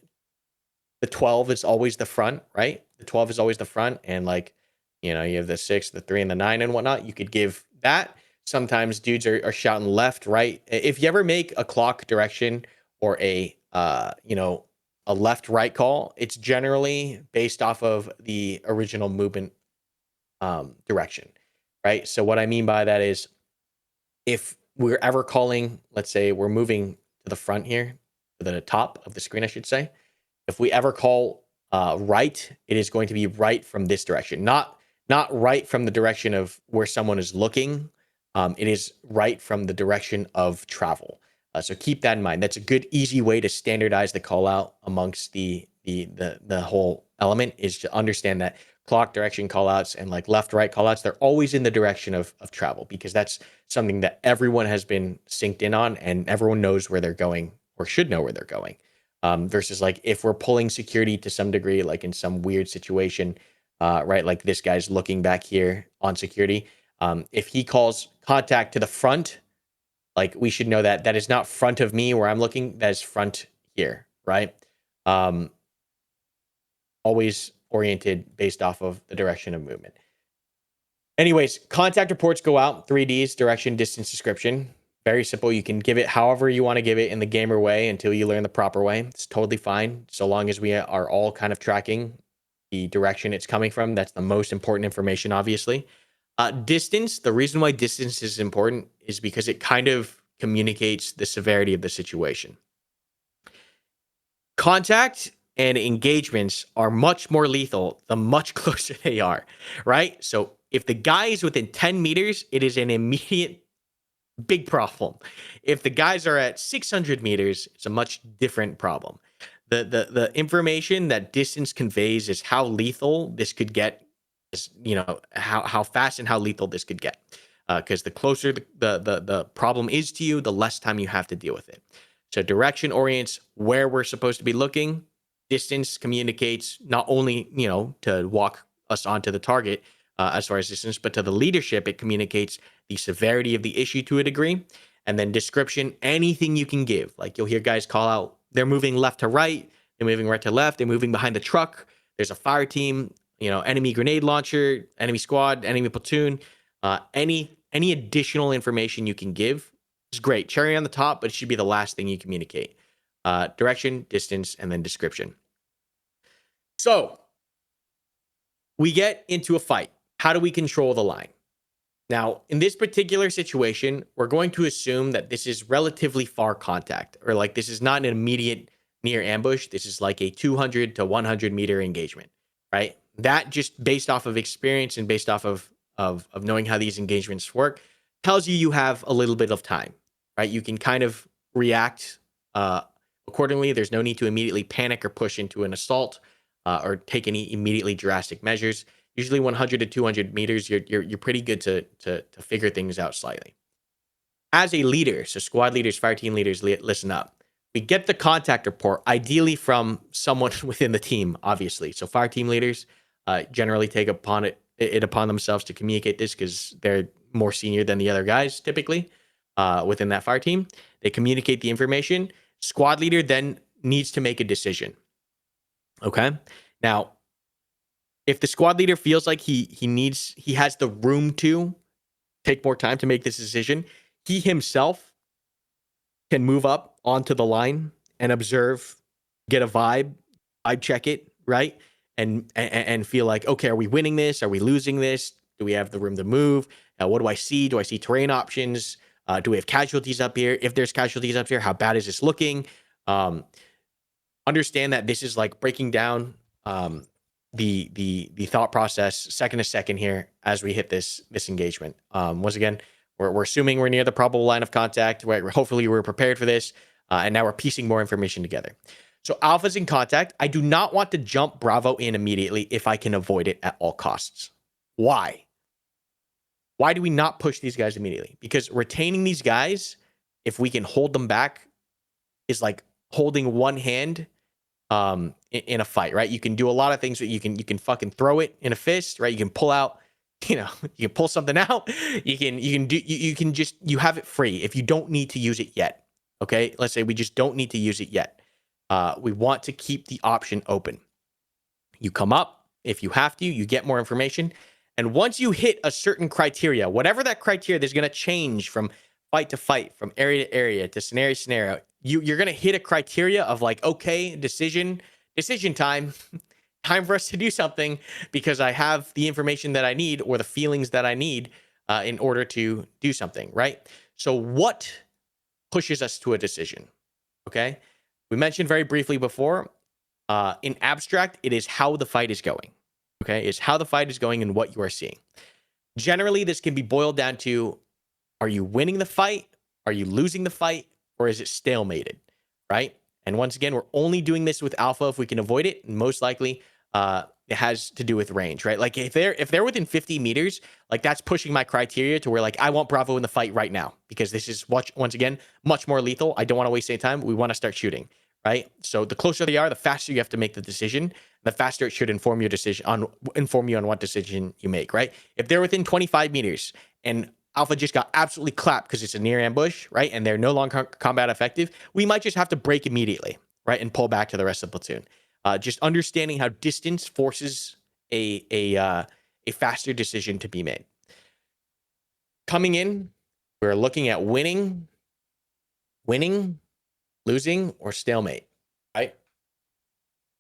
the 12 is always the front, right? The 12 is always the front. And you have the 6, the 3, and the 9 and whatnot. You could give that. Sometimes dudes are shouting left, right. If you ever make a clock direction or a left right call, it's generally based off of the original movement direction, right? So what I mean by that is if we're ever calling, let's say we're moving to the front here, to the top of the screen, I should say. If we ever call right, it is going to be right from this direction, not right from the direction of where someone is looking. It is right from the direction of travel. So keep that in mind. That's a good, easy way to standardize the call out amongst the the whole element is to understand that clock direction callouts and like left right callouts, they're always in the direction of travel, because that's something that everyone has been synced in on and everyone knows where they're going or should know where they're going. Versus like if we're pulling security to some degree, like in some weird situation, right? Like this guy's looking back here on security. If he calls contact to the front, like we should know that that is not front of me where I'm looking, that is front here, right? Always oriented based off of the direction of movement. Anyways, contact reports go out, 3Ds, direction, distance, description. Very simple. You can give it however you want to give it in the gamer way until you learn the proper way. It's totally fine. So long as we are all kind of tracking the direction it's coming from. That's the most important information, obviously. Distance, the reason why distance is important is because it kind of communicates the severity of the situation. Contact and engagements are much more lethal the much closer they are, right? So if the guy is within 10 meters, it is an immediate big problem. If the guys are at 600 meters, it's a much different problem. The information that distance conveys is how lethal this could get, you know, how fast and how lethal this could get. Because the closer the problem is to you, the less time you have to deal with it. So direction orients where we're supposed to be looking. Distance communicates not only, you know, to walk us onto the target as far as distance, but to the leadership, it communicates the severity of the issue to a degree. And then description, anything you can give. Like you'll hear guys call out, they're moving left to right, they're moving right to left, they're moving behind the truck, there's a fire team, you know, enemy grenade launcher, enemy squad, enemy platoon, any additional information you can give is great. Cherry on the top, but it should be the last thing you communicate. Direction, distance, and then description. So we get into a fight. How do we control the line? Now, in this particular situation, we're going to assume that this is relatively far contact, or like this is not an immediate near ambush. This is like a 200 to 100 meter engagement, right? That just based off of experience and based off of knowing how these engagements work tells you have a little bit of time, right? You can kind of react accordingly. There's no need to immediately panic or push into an assault or take any immediately drastic measures. Usually 100 to 200 meters, you're pretty good to figure things out slightly. As a leader, so squad leaders, fire team leaders, listen up. We get the contact report, ideally from someone within the team, obviously. So fire team leaders generally take upon themselves to communicate this because they're more senior than the other guys typically within that fire team. They communicate the information. Squad leader then needs to make a decision. Okay. Now, if the squad leader feels like he has the room to take more time to make this decision, he himself can move up onto the line and observe, get a vibe check it, right? And feel like, okay, are we winning this? Are we losing this? Do we have the room to move? What do I see? Do I see terrain options? Do we have casualties up here? If there's casualties up here, how bad is this looking? Understand that this is like breaking down the thought process second to second here as we hit this engagement. Once again, we're assuming we're near the probable line of contact. Hopefully we're prepared for this, and now we're piecing more information together. So Alpha's in contact. I do not want to jump Bravo in immediately if I can avoid it at all costs. Why? Why do we not push these guys immediately? Because retaining these guys, if we can hold them back, is like holding one hand in a fight, right? You can do a lot of things. You can fucking throw it in a fist, right? You can pull out, you can pull something out. You have it free if you don't need to use it yet. Okay, let's say we just don't need to use it yet. We want to keep the option open. You come up if you have to. You get more information, and once you hit a certain criteria, whatever that criteria, there's going to change from fight to fight, from area to area, to scenario to scenario. You're going to hit a criteria of like, okay, decision time, time for us to do something because I have the information that I need or the feelings that I need in order to do something, right? So what pushes us to a decision? Okay. We mentioned very briefly before, in abstract, it is how the fight is going. Okay. It's how the fight is going and what you are seeing. Generally, this can be boiled down to, are you winning the fight? Are you losing the fight? Or is it stalemated, right? And once again, we're only doing this with alpha if we can avoid it. And most likely, it has to do with range, right? Like if they're within 50 meters, like that's pushing my criteria to where like I want Bravo in the fight right now because this is once again much more lethal. I don't want to waste any time. We want to start shooting, right? So the closer they are, the faster you have to make the decision. The faster it should inform you on what decision you make, right? If they're within 25 meters and Alpha just got absolutely clapped because it's a near ambush, right? And they're no longer combat effective, we might just have to break immediately, right? And pull back to the rest of the platoon. Just understanding how distance forces a faster decision to be made. Coming in, we're looking at winning, losing, or stalemate, right?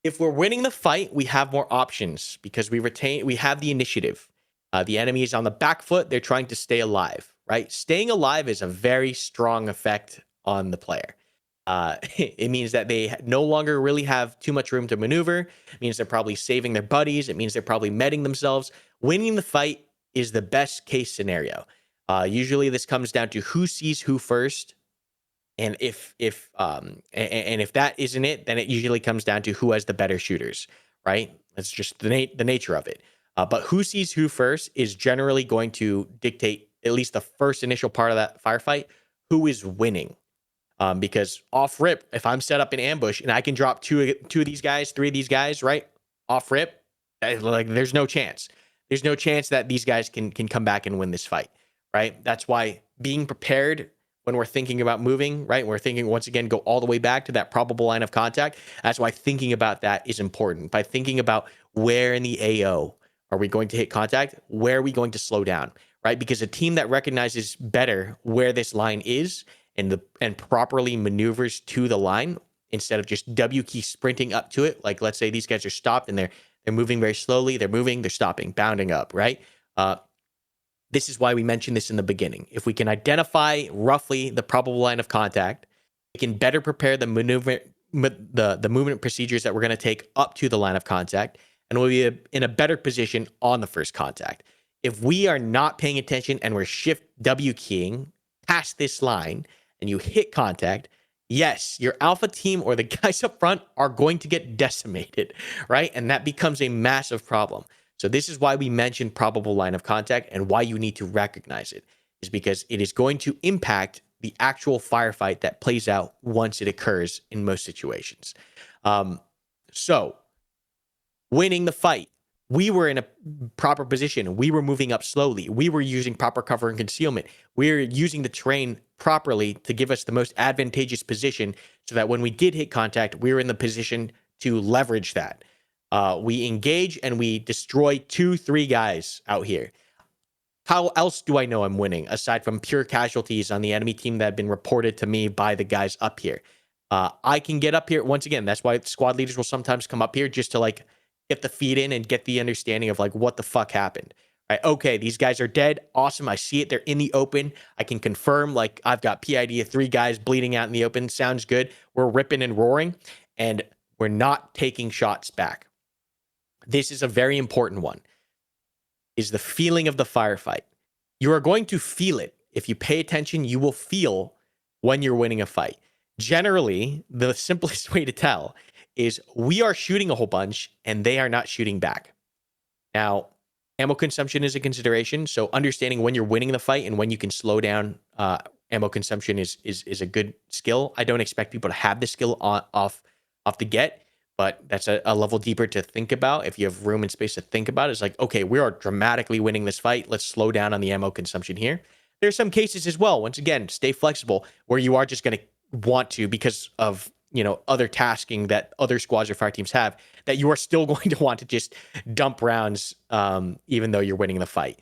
If we're winning the fight, we have more options because we have the initiative. The enemy is on the back foot. They're trying to stay alive, right? Staying alive is a very strong effect on the player. It means that they no longer really have too much room to maneuver. It means they're probably saving their buddies. It means they're probably medding themselves. Winning the fight is the best case scenario. Usually this comes down to who sees who first. And if that isn't it, then it usually comes down to who has the better shooters, right? That's just the nature of it. But who sees who first is generally going to dictate at least the first initial part of that firefight, who is winning. Because off rip, if I'm set up in ambush and I can drop two of these guys, three of these guys, right? Off rip, like there's no chance. There's no chance that these guys can come back and win this fight, right? That's why being prepared when we're thinking about moving, right? We're thinking, once again, go all the way back to that probable line of contact. That's why thinking about that is important. By thinking about where in the AO are we going to hit contact? Where are we going to slow down, right? Because a team that recognizes better where this line is and properly maneuvers to the line instead of just W key sprinting up to it. Like, let's say these guys are stopped and they're moving very slowly. They're moving, they're stopping, bounding up, right? This is why we mentioned this in the beginning. If we can identify roughly the probable line of contact, we can better prepare the movement procedures that we're going to take up to the line of contact, and we'll be in a better position on the first contact. If we are not paying attention and we're shift W keying past this line and you hit contact, yes, your alpha team or the guys up front are going to get decimated, right? And that becomes a massive problem. So this is why we mentioned probable line of contact and why you need to recognize it, is because it is going to impact the actual firefight that plays out once it occurs in most situations. So winning the fight, we were in a proper position. We were moving up slowly. We were using proper cover and concealment. We were using the terrain properly to give us the most advantageous position so that when we did hit contact, we were in the position to leverage that. We engage and we destroy 2-3 guys out here. How else do I know I'm winning aside from pure casualties on the enemy team that have been reported to me by the guys up here? I can get up here. Once again, that's why squad leaders will sometimes come up here just to like get the feed in and get the understanding of like what the fuck happened. Right? Okay, these guys are dead. Awesome. I see it. They're in the open. I can confirm like I've got PID of 3 guys bleeding out in the open. Sounds good. We're ripping and roaring and we're not taking shots back. This is a very important one, is the feeling of the firefight. You are going to feel it. If you pay attention, you will feel when you're winning a fight. Generally, the simplest way to tell is we are shooting a whole bunch and they are not shooting back. Now, ammo consumption is a consideration. So understanding when you're winning the fight and when you can slow down ammo consumption is a good skill. I don't expect people to have this skill off the get. But that's a level deeper to think about. If you have room and space to think about it, it's like, okay, we are dramatically winning this fight. Let's slow down on the ammo consumption here. There's some cases as well, once again, stay flexible, where you are just going to want to, because of, other tasking that other squads or fire teams have, that you are still going to want to just dump rounds, even though you're winning the fight.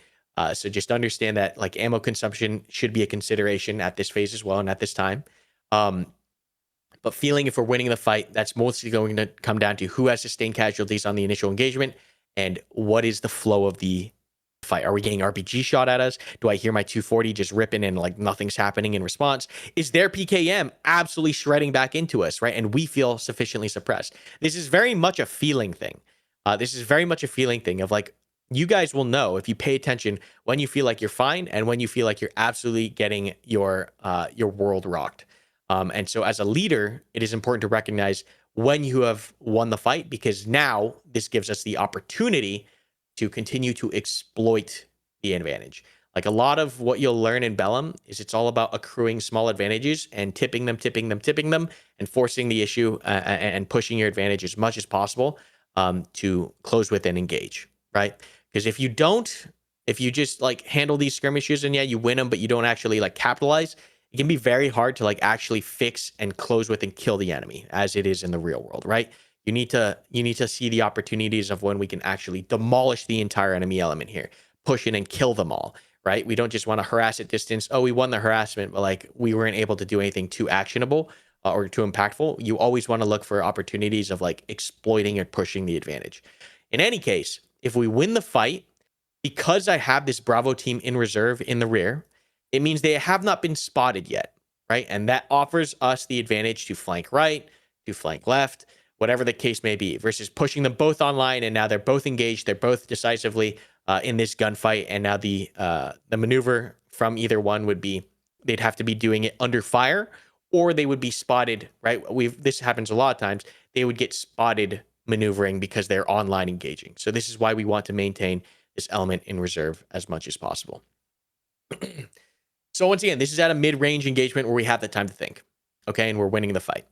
So just understand that like ammo consumption should be a consideration at this phase as well and at this time. But feeling if we're winning the fight, that's mostly going to come down to who has sustained casualties on the initial engagement and what is the flow of the fight. Are we getting RPG shot at us? Do I hear my 240 just ripping and like nothing's happening in response? Is their PKM absolutely shredding back into us, right? And we feel sufficiently suppressed. This is very much a feeling thing. This is very much a feeling thing of like, you guys will know if you pay attention when you feel like you're fine and when you feel like you're absolutely getting your world rocked. And so as a leader, it is important to recognize when you have won the fight, because now this gives us the opportunity to continue to exploit the advantage. Like a lot of what you'll learn in Bellum is it's all about accruing small advantages and tipping them, and forcing the issue and pushing your advantage as much as possible to close with and engage, right? Because if you just like handle these skirmishes and yeah, you win them, but you don't actually like capitalize, it can be very hard to like actually fix and close with and kill the enemy as it is in the real world, right? You need to see the opportunities of when we can actually demolish the entire enemy element here, push in and kill them all, right? We don't just want to harass at distance. Oh, we won the harassment, but like we weren't able to do anything too actionable or too impactful. You always want to look for opportunities of like exploiting or pushing the advantage. In any case, if we win the fight, because I have this Bravo team in reserve in the rear, it means they have not been spotted yet, right? And that offers us the advantage to flank right, to flank left, whatever the case may be, versus pushing them both online and now they're both engaged, they're both decisively in this gunfight, and now the maneuver from either one would be they'd have to be doing it under fire, or they would be spotted, right? This happens a lot of times. They would get spotted maneuvering because they're online engaging. So this is why we want to maintain this element in reserve as much as possible. So once again, this is at a mid-range engagement where we have the time to think, okay, and we're winning the fight.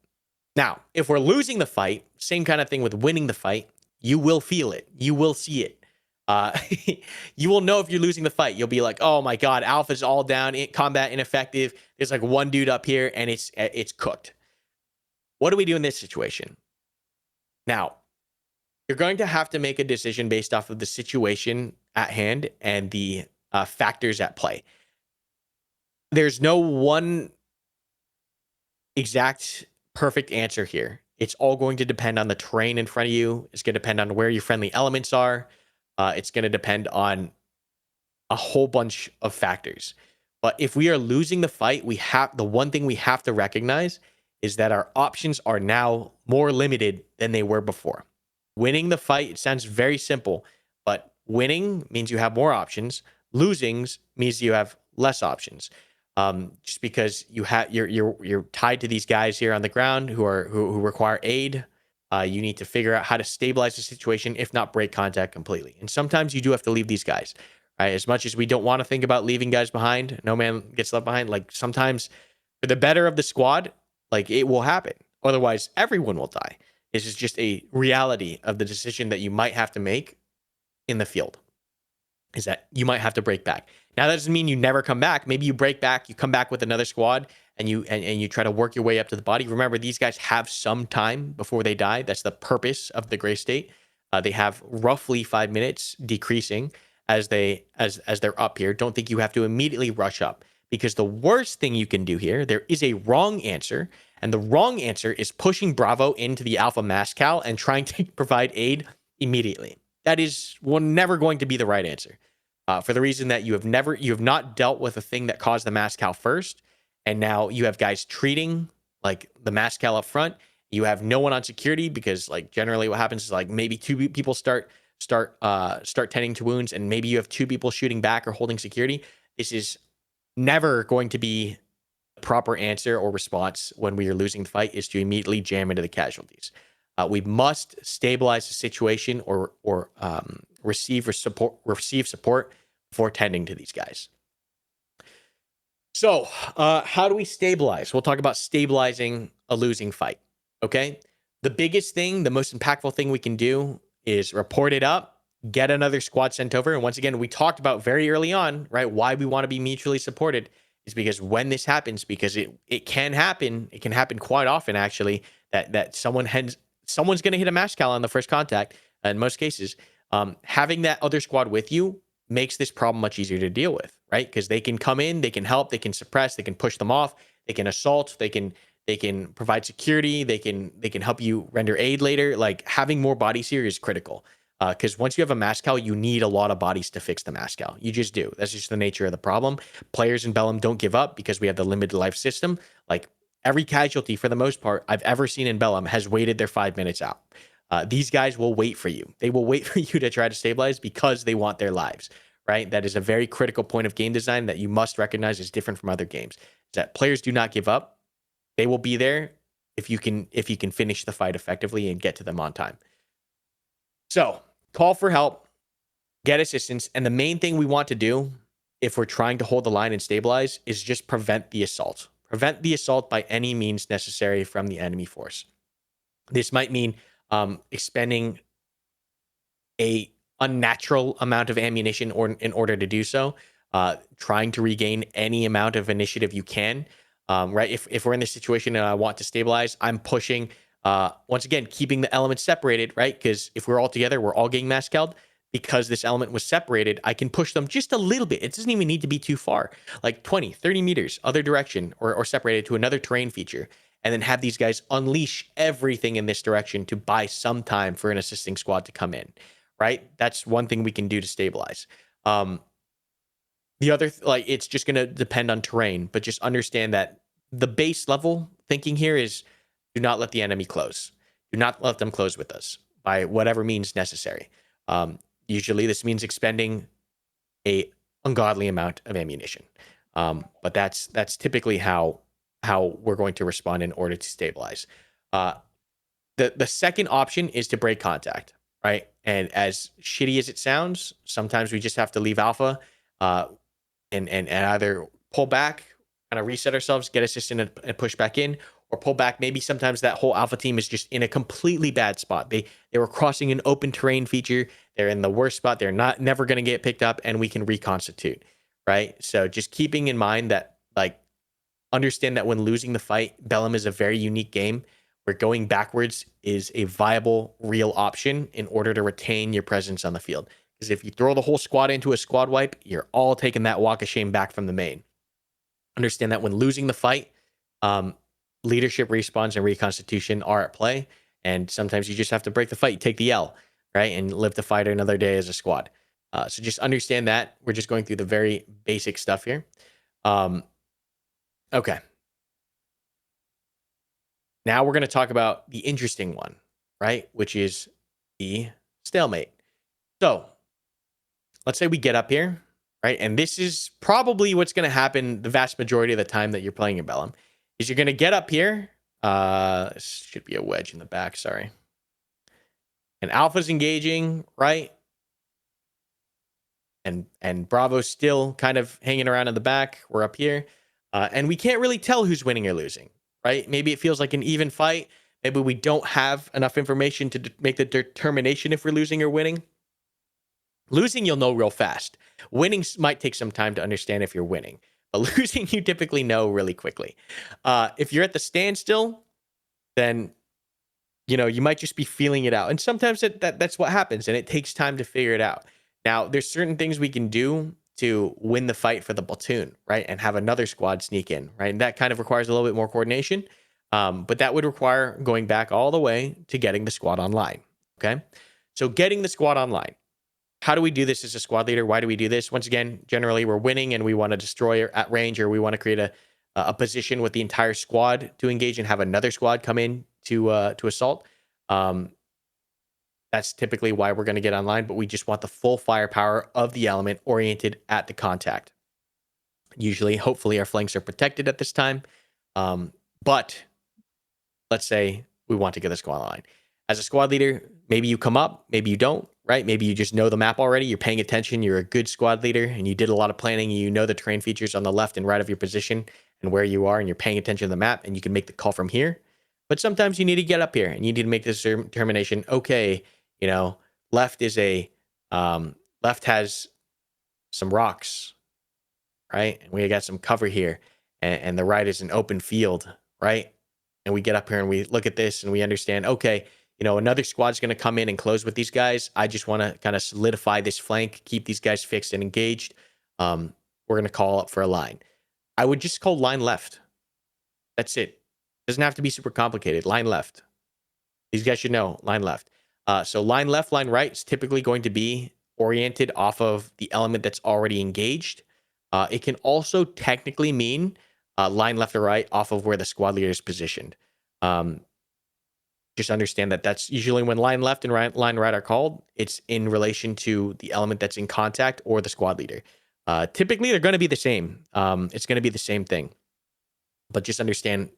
Now, if we're losing the fight, same kind of thing with winning the fight, you will feel it. You will see it. You will know if you're losing the fight. You'll be like, oh my God, Alpha's all down, combat ineffective. There's like one dude up here and it's cooked. What do we do in this situation? Now, you're going to have to make a decision based off of the situation at hand and the factors at play. There's no one exact perfect answer here. It's all going to depend on the terrain in front of you. It's going to depend on where your friendly elements are. It's going to depend on a whole bunch of factors. But if we are losing the fight, the one thing we have to recognize is that our options are now more limited than they were before. Winning the fight, it sounds very simple, but winning means you have more options. Losing means you have less options. Just because you're tied to these guys here on the ground who require aid. You need to figure out how to stabilize the situation, if not break contact completely. And sometimes you do have to leave these guys, right? As much as we don't want to think about leaving guys behind, no man gets left behind. Like sometimes for the better of the squad, like it will happen. Otherwise, everyone will die. This is just a reality of the decision that you might have to make in the field, is that you might have to break back. Now, that doesn't mean you never come back. Maybe you break back, you come back with another squad, and you try to work your way up to the body. Remember, these guys have some time before they die. That's the purpose of the gray state. They have roughly 5 minutes, decreasing as they're up here. Don't think you have to immediately rush up, because the worst thing you can do here, there is a wrong answer, and the wrong answer is pushing Bravo into the Alpha Mascal and trying to provide aid immediately. That is never going to be the right answer. For the reason that you have not dealt with the thing that caused the Mascal first, and now you have guys treating like the Mascal up front. You have no one on security, because like generally what happens is like maybe two people start tending to wounds, and maybe you have two people shooting back or holding security. This is never going to be the proper answer or response when we are losing the fight, is to immediately jam into the casualties. We must stabilize the situation or receive support before tending to these guys. So how do we stabilize? We'll talk about stabilizing a losing fight. Okay. The biggest thing, the most impactful thing we can do is report it up, get another squad sent over. And once again, we talked about very early on, right, why we want to be mutually supported is because when this happens, because it can happen quite often, actually, that someone's going to hit a Mascal on the first contact. In most cases, having that other squad with you makes this problem much easier to deal with, right? Because they can come in, they can help, they can suppress, they can push them off, they can assault, they can provide security, they can help you render aid later. Like having more bodies here is critical, because once you have a Mascal, you need a lot of bodies to fix the Mascal. You just do. That's just the nature of the problem. Players in Bellum don't give up because we have the limited life system. Like every casualty, for the most part, I've ever seen in Bellum has waited their 5 minutes out. These guys will wait for you. They will wait for you to try to stabilize because they want their lives, right? That is a very critical point of game design that you must recognize is different from other games. Is that players do not give up. They will be there if you can finish the fight effectively and get to them on time. So call for help, get assistance, and the main thing we want to do if we're trying to hold the line and stabilize is just prevent the assault. Prevent the assault by any means necessary from the enemy force. This might mean expending a unnatural amount of ammunition or in order to do so, trying to regain any amount of initiative you can. Right? If we're in this situation and I want to stabilize, I'm pushing. Once again, keeping the elements separated, right? Because if we're all together, we're all getting mass killed. Because this element was separated, I can push them just a little bit. It doesn't even need to be too far, like 20, 30 meters, other direction, or separated to another terrain feature, and then have these guys unleash everything in this direction to buy some time for an assisting squad to come in, right? That's one thing we can do to stabilize. The other, it's just going to depend on terrain, but just understand that the base level thinking here is do not let the enemy close. Do not let them close with us by whatever means necessary. Usually this means expending a ungodly amount of ammunition. But that's typically how we're going to respond in order to stabilize. The second option is to break contact, right? And as shitty as it sounds, sometimes we just have to leave alpha and either pull back, kind of reset ourselves, get assistant and push back in, or pull back. Maybe sometimes that whole alpha team is just in a completely bad spot. They were crossing an open terrain feature. They're in the worst spot. They're never going to get picked up, and we can reconstitute, right? So just keeping in mind that, understand that when losing the fight, Bellum is a very unique game where going backwards is a viable, real option in order to retain your presence on the field. Because if you throw the whole squad into a squad wipe, you're all taking that walk of shame back from the main. Understand that when losing the fight, leadership respawns and reconstitution are at play, and sometimes you just have to break the fight, take the L, right, and live to fight another day as a squad. So just understand that. We're just going through the very basic stuff here. Okay. Now we're going to talk about the interesting one, right, which is the stalemate. So let's say we get up here, right, and this is probably what's going to happen the vast majority of the time that you're playing in Bellum. Is you're going to get up here. Should be a wedge in the back. Sorry. And Alpha's engaging, right? And Bravo's still kind of hanging around in the back. We're up here. And we can't really tell who's winning or losing, right? Maybe it feels like an even fight. Maybe we don't have enough information to make the determination if we're losing or winning. Losing, you'll know real fast. Winning might take some time to understand if you're winning. But losing, you typically know really quickly. If you're at the standstill, then you might just be feeling it out. And sometimes that's what happens, and it takes time to figure it out. Now, there's certain things we can do to win the fight for the platoon, right? And have another squad sneak in, right? And that kind of requires a little bit more coordination. But that would require going back all the way to getting the squad online, okay? So getting the squad online. How do we do this as a squad leader? Why do we do this? Once again, generally we're winning and we want to destroy at range, or we want to create a position with the entire squad to engage and have another squad come in to assault. That's typically why we're going to get online, but we just want the full firepower of the element oriented at the contact. Usually, hopefully, our flanks are protected at this time. But let's say we want to get the squad online. As a squad leader, maybe you come up, maybe you don't, right? Maybe you just know the map already. You're paying attention. You're a good squad leader, and you did a lot of planning. And you know the terrain features on the left and right of your position and where you are, and you're paying attention to the map, and you can make the call from here. But sometimes you need to get up here, and you need to make this determination. Okay, left is left has some rocks, right? And we got some cover here, and the right is an open field, right? And we get up here and we look at this and we understand, okay, another squad's going to come in and close with these guys. I just want to kind of solidify this flank, keep these guys fixed and engaged. We're going to call up for a line. I would just call line left. That's it. Doesn't have to be super complicated. Line left. These guys should know line left. So line left, line right is typically going to be oriented off of the element that's already engaged. It can also technically mean line left or right off of where the squad leader is positioned. Just understand that that's usually when line left and line right are called. It's in relation to the element that's in contact or the squad leader. Typically, they're going to be the same. It's going to be the same thing. But just understand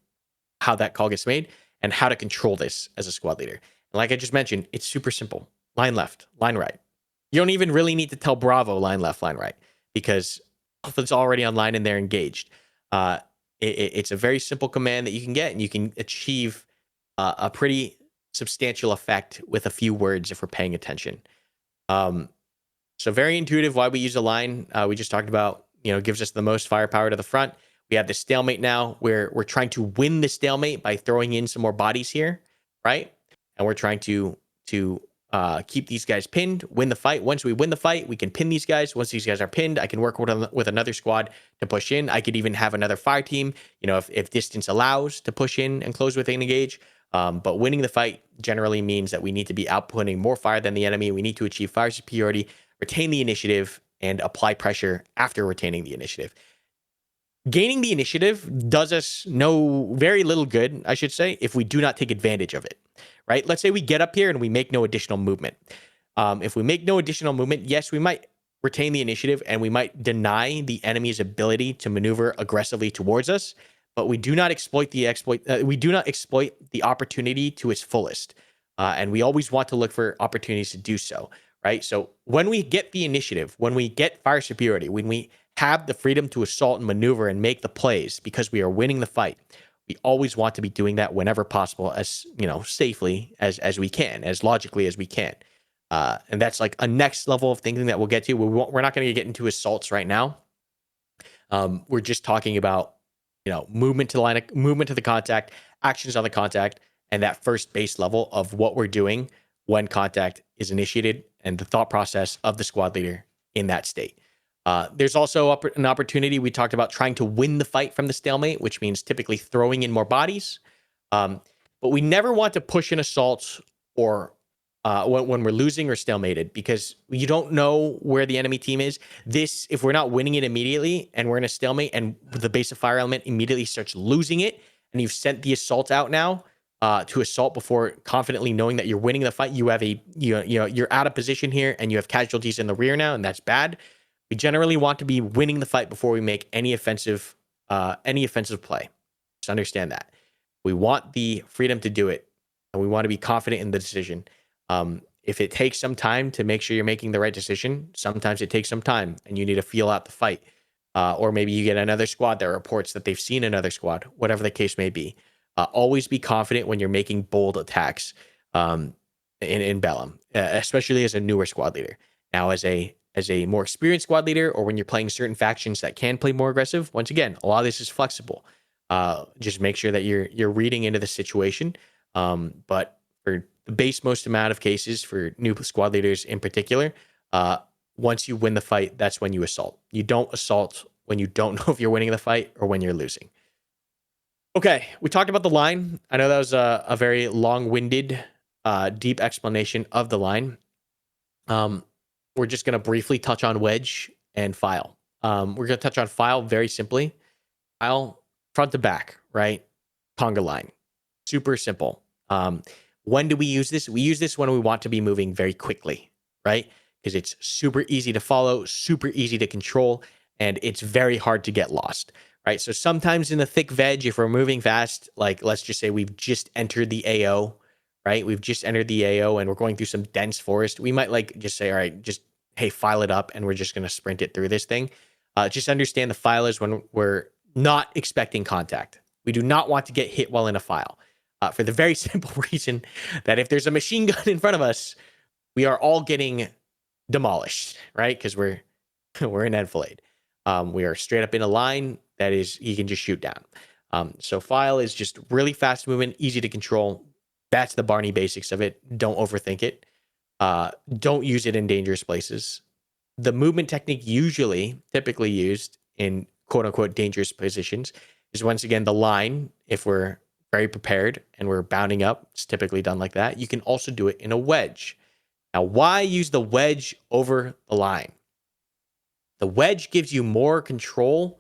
how that call gets made and how to control this as a squad leader. And like I just mentioned, it's super simple. Line left, line right. You don't even really need to tell Bravo line left, line right, because it's already online and they're engaged. It's a very simple command that you can get, and you can achieve a pretty substantial effect with a few words if we're paying attention. So very intuitive why we use a line. We just talked about, gives us the most firepower to the front. We have the stalemate now where we're trying to win the stalemate by throwing in some more bodies here, right? And we're trying to keep these guys pinned, win the fight. Once we win the fight, we can pin these guys. Once these guys are pinned, I can work with another squad to push in. I could even have another fire team, if distance allows, to push in and close with an engage. But winning the fight generally means that we need to be outputting more fire than the enemy. We need to achieve fire superiority, retain the initiative, and apply pressure after retaining the initiative. Gaining the initiative does us very little good, I should say, if we do not take advantage of it, right? Let's say we get up here and we make no additional movement. If we make no additional movement, yes, we might retain the initiative and we might deny the enemy's ability to maneuver aggressively towards us, but we do not exploit the opportunity to its fullest. And we always want to look for opportunities to do so, right? So when we get the initiative, when we get fire superiority, when we have the freedom to assault and maneuver and make the plays because we are winning the fight, we always want to be doing that whenever possible, as safely as we can, as logically as we can. And that's like a next level of thinking that we'll get to. We're not going to get into assaults right now. We're just talking about movement to the line, movement to the contact, actions on the contact, and that first base level of what we're doing when contact is initiated and the thought process of the squad leader in that state. There's also an opportunity. We talked about trying to win the fight from the stalemate, which means typically throwing in more bodies. But we never want to push in assaults or when we're losing or stalemated, because you don't know where the enemy team is. If we're not winning it immediately and we're in a stalemate and the base of fire element immediately starts losing it, and you've sent the assault out now to assault before confidently knowing that you're winning the fight, you're out of position here and you have casualties in the rear now, and that's bad. We generally want to be winning the fight before we make any offensive play. Just understand that. We want the freedom to do it, and we want to be confident in the decision. If it takes some time to make sure you're making the right decision, sometimes it takes some time and you need to feel out the fight. Or maybe you get another squad that reports that they've seen another squad, whatever the case may be. Always be confident when you're making bold attacks in Bellum, especially as a newer squad leader. Now, as a more experienced squad leader, or when you're playing certain factions that can play more aggressive, once again, a lot of this is flexible. Just make sure that you're reading into the situation. But for the base most amount of cases, for new squad leaders in particular, once you win the fight, that's when you assault. You don't assault when you don't know if you're winning the fight or when you're losing. Okay, we talked about the line. I know that was a very long-winded, deep explanation of the line. We're just going to briefly touch on wedge and file. We're going to touch on file very simply. File front to back, right? Conga line. Super simple. When do we use this? We use this when we want to be moving very quickly, right? Because it's super easy to follow, super easy to control, and it's very hard to get lost, right? So sometimes in the thick veg, if we're moving fast, like let's just say we've just entered the AO, right? We've just entered the AO and we're going through some dense forest. We might just say, all right, hey, file it up, and we're just going to sprint it through this thing. Just understand the file is when we're not expecting contact. We do not want to get hit while in a file. For the very simple reason that if there's a machine gun in front of us, we are all getting demolished, right? Because we're in enfilade. We are straight up in a line that is you can just shoot down. So file is just really fast movement, easy to control. That's the Barney basics of it. Don't overthink it. Don't use it in dangerous places. The movement technique typically used in quote unquote dangerous positions is once again the line. If we're very prepared and we're bounding up, it's typically done like that. You can also do it in a wedge. Now, why use the wedge over the line? The wedge gives you more control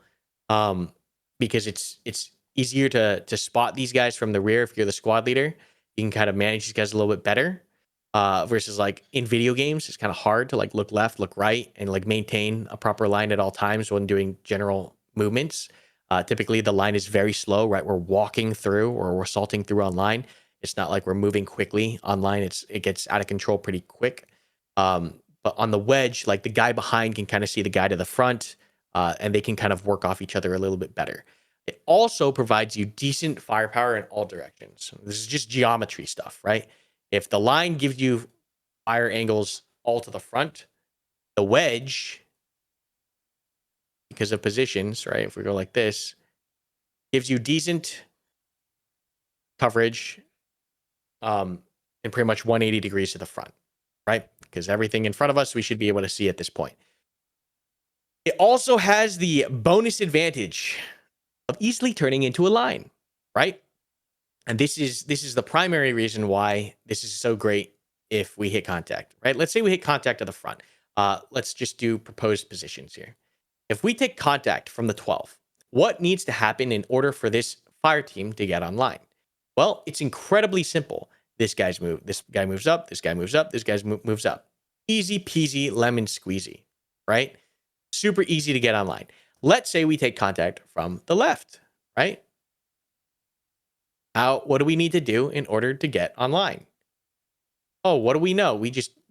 because it's easier to spot these guys from the rear. If you're the squad leader, you can kind of manage these guys a little bit better versus like in video games, it's kind of hard to like look left, look right, and like maintain a proper line at all times when doing general movements. Typically, the line is very slow, right? We're walking through or we're salting through online. It's not like we're moving quickly online. It gets out of control pretty quick. But on the wedge, like the guy behind can kind of see the guy to the front, and they can kind of work off each other a little bit better. It also provides you decent firepower in all directions. This is just geometry stuff, right? If the line gives you fire angles all to the front, the wedge, because of positions, right? If we go like this, gives you decent coverage in pretty much 180 degrees to the front, right? Because everything in front of us, we should be able to see at this point. It also has the bonus advantage of easily turning into a line, right? And this is the primary reason why this is so great if we hit contact, right? Let's say we hit contact at the front. Let's just do proposed positions here. If we take contact from the 12, what needs to happen in order for this fire team to get online? Well, it's incredibly simple. This guy moves up, this guy moves up, this guy moves up. Easy peasy lemon squeezy, right? Super easy to get online. Let's say we take contact from the left, right? What do we need to do in order to get online? Oh, what do we know?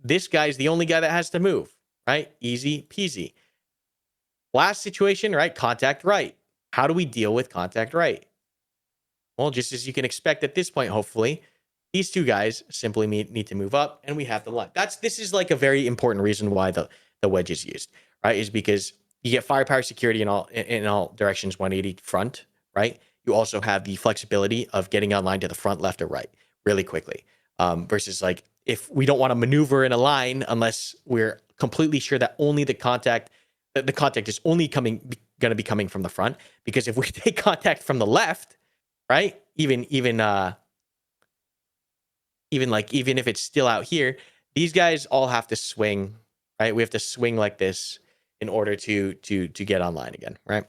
This guy's the only guy that has to move, right? Easy peasy. Last situation, right? Contact right. How do we deal with contact right? Well, just as you can expect at this point, hopefully, these two guys simply need to move up, and we have the line. This is like a very important reason why the wedge is used, right? Is because you get firepower security in all directions, 180 front, right? You also have the flexibility of getting online to the front, left, or right really quickly. Versus like if we don't want to maneuver in a line unless we're completely sure that only the contact is only going to be coming from the front. Because if we take contact from the left, right, even if it's still out here, these guys all have to swing, right? We have to swing like this in order to get online again, right?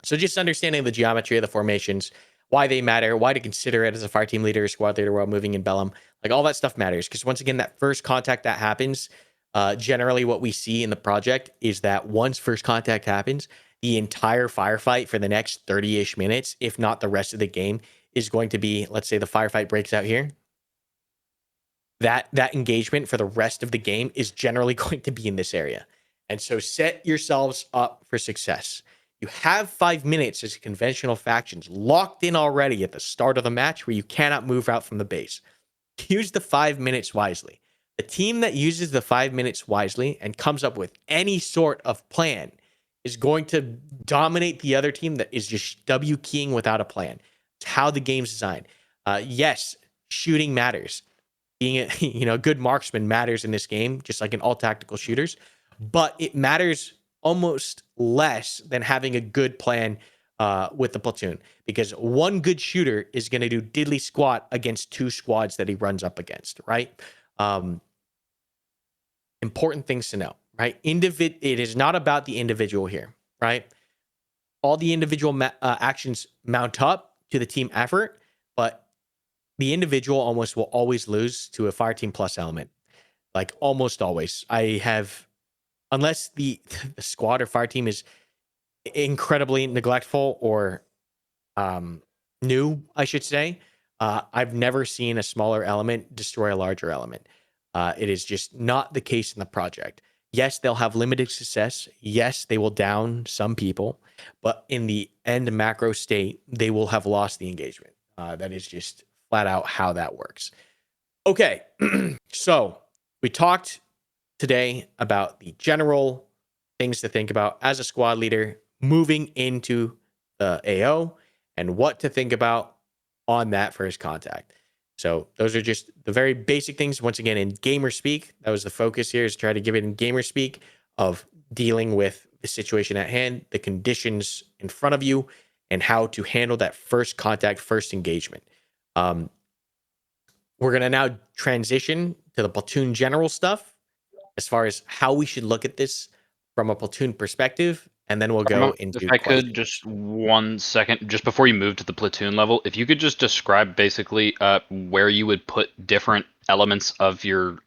So just understanding the geometry of the formations, why they matter, why to consider it as a fire team leader, squad leader while moving in Bellum, like all that stuff matters. Because once again, that first contact that happens, generally what we see in the project is that once first contact happens, the entire firefight for the next 30-ish minutes, if not the rest of the game, is going to be, let's say the firefight breaks out here. That engagement for the rest of the game is generally going to be in this area. And so set yourselves up for success. You have 5 minutes as conventional factions locked in already at the start of the match where you cannot move out from the base. Use the 5 minutes wisely. The team that uses the 5 minutes wisely and comes up with any sort of plan is going to dominate the other team that is just W keying without a plan. It's how the game's designed. Yes, shooting matters. Being a good marksman matters in this game, just like in all tactical shooters, but it matters almost less than having a good plan with the platoon, because one good shooter is going to do diddly squat against two squads that he runs up against, right? Important things to know, right? It is not about the individual here, right? All the individual actions mount up to the team effort, but the individual almost will always lose to a fire team plus element. Like almost always. Unless the squad or fire team is incredibly neglectful or new, I should say, I've never seen a smaller element destroy a larger element. It is just not the case in the project. Yes, they'll have limited success. Yes, they will down some people, but in the end macro state, they will have lost the engagement. That is just flat out how that works. Okay, so we talked today about the general things to think about as a squad leader moving into the AO and what to think about on that first contact. So those are just the very basic things. Once again, in gamer speak, that was the focus here, is try to give it in gamer speak of dealing with the situation at hand, the conditions in front of you, and how to handle that first contact, first engagement. We're going to now transition to the platoon general stuff as far as how we should look at this from a platoon perspective. And then we'll go into If I questions. could, just 1 second, just before you move to the platoon level, if you could just describe basically where you would put different elements of your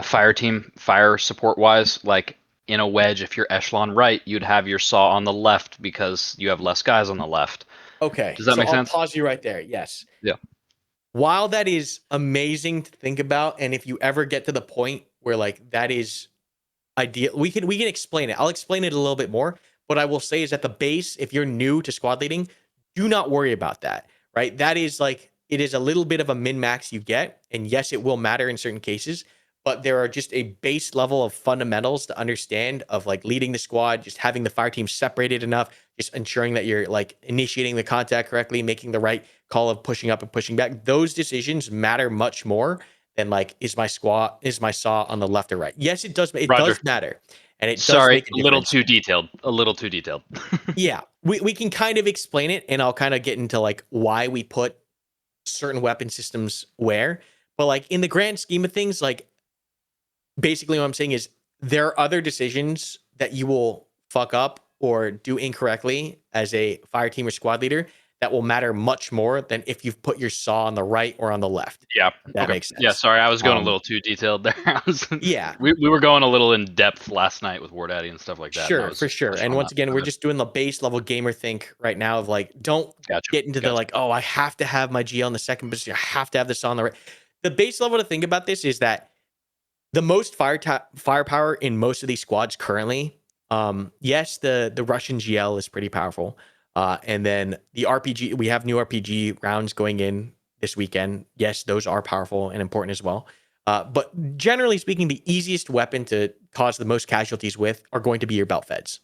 fire team, fire support wise, like in a wedge, if you're echelon right, you'd have your saw on the left because you have less guys on the left. Okay, Does that so make I'll sense? pause you right there. Yes. Yeah. While that is amazing to think about, and if you ever get to the point where like that is ideal, we can explain it. I'll explain it a little bit more. What I will say is at the base, if you're new to squad leading, do not worry about that. Right? That is like it is a little bit of a min max you get, and yes, it will matter in certain cases. But there are just a base level of fundamentals to understand of like leading the squad, just having the fire team separated enough, just ensuring that you're like initiating the contact correctly, making the right call of pushing up and pushing back. Those decisions matter much more than like is my saw on the left or right. Yes, it does. It Roger. does matter, and it does Sorry, make a a little difference. too detailed. A little too detailed. Yeah, we can kind of explain it, and I'll kind of get into like why we put certain weapon systems where. But like in the grand scheme of things, like basically what I'm saying is there are other decisions that you will fuck up or do incorrectly as a fire team or squad leader that will matter much more than if you've put your saw on the right or on the left. Yeah. If that Okay. makes Yeah. sense. Sorry, I was going a Um, little too detailed there. yeah, We were going a little in depth last night with War Daddy and stuff like that, and I sure, was for sure. touching And on once that. again, we're Okay. just doing the base level gamer think right now of like, don't Gotcha. get into the Gotcha. like, oh, I have to have my GL in the second position. I have to have this on the right. The base level to think about this is that the most firepower in most of these squads currently, yes, the Russian GL is pretty powerful. And then the RPG, we have new RPG rounds going in this weekend. Yes, those are powerful and important as well. But generally speaking, the easiest weapon to cause the most casualties with are going to be your belt feds.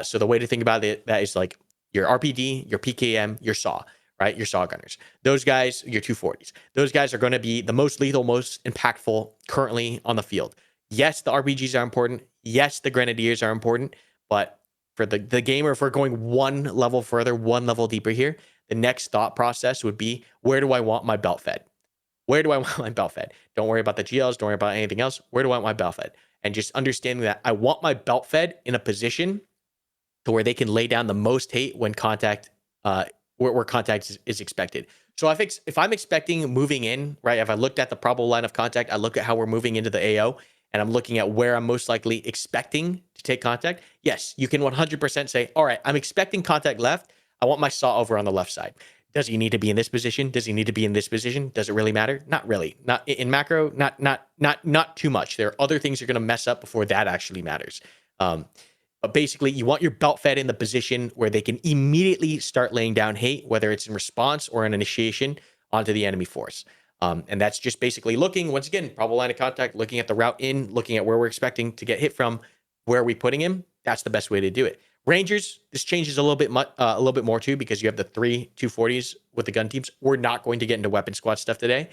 So the way to think about it, that is like your RPD, your PKM, your SAW, right? Your SAW gunners. Those guys, your 240s. Those guys are going to be the most lethal, most impactful currently on the field. Yes, the RPGs are important. Yes, the grenadiers are important. But for the gamer, if we're going one level further, one level deeper here, the next thought process would be, where do I want my belt fed? Where do I want my belt fed? Don't worry about the GLs. Don't worry about anything else. Where do I want my belt fed? And just understanding that I want my belt fed in a position to where they can lay down the most hate when contact, where contact is expected. So if I'm expecting moving in, right? If I looked at the probable line of contact, I look at how we're moving into the AO, and I'm looking at where I'm most likely expecting to take contact. Yes, you can 100% say, all right, I'm expecting contact left. I want my saw over on the left side. Does he need to be in this position? Does he need to be in this position? Does it really matter? Not really. Not in macro. Not too much. There are other things you're going to mess up before that actually matters. But basically, you want your belt fed in the position where they can immediately start laying down hate, whether it's in response or an initiation onto the enemy force. And that's just basically looking, once again, probable line of contact, looking at the route in, looking at where we're expecting to get hit from, where are we putting him? That's the best way to do it. Rangers, this changes a little bit more too, because you have the 3 240s with the gun teams. We're not going to get into weapon squad stuff today.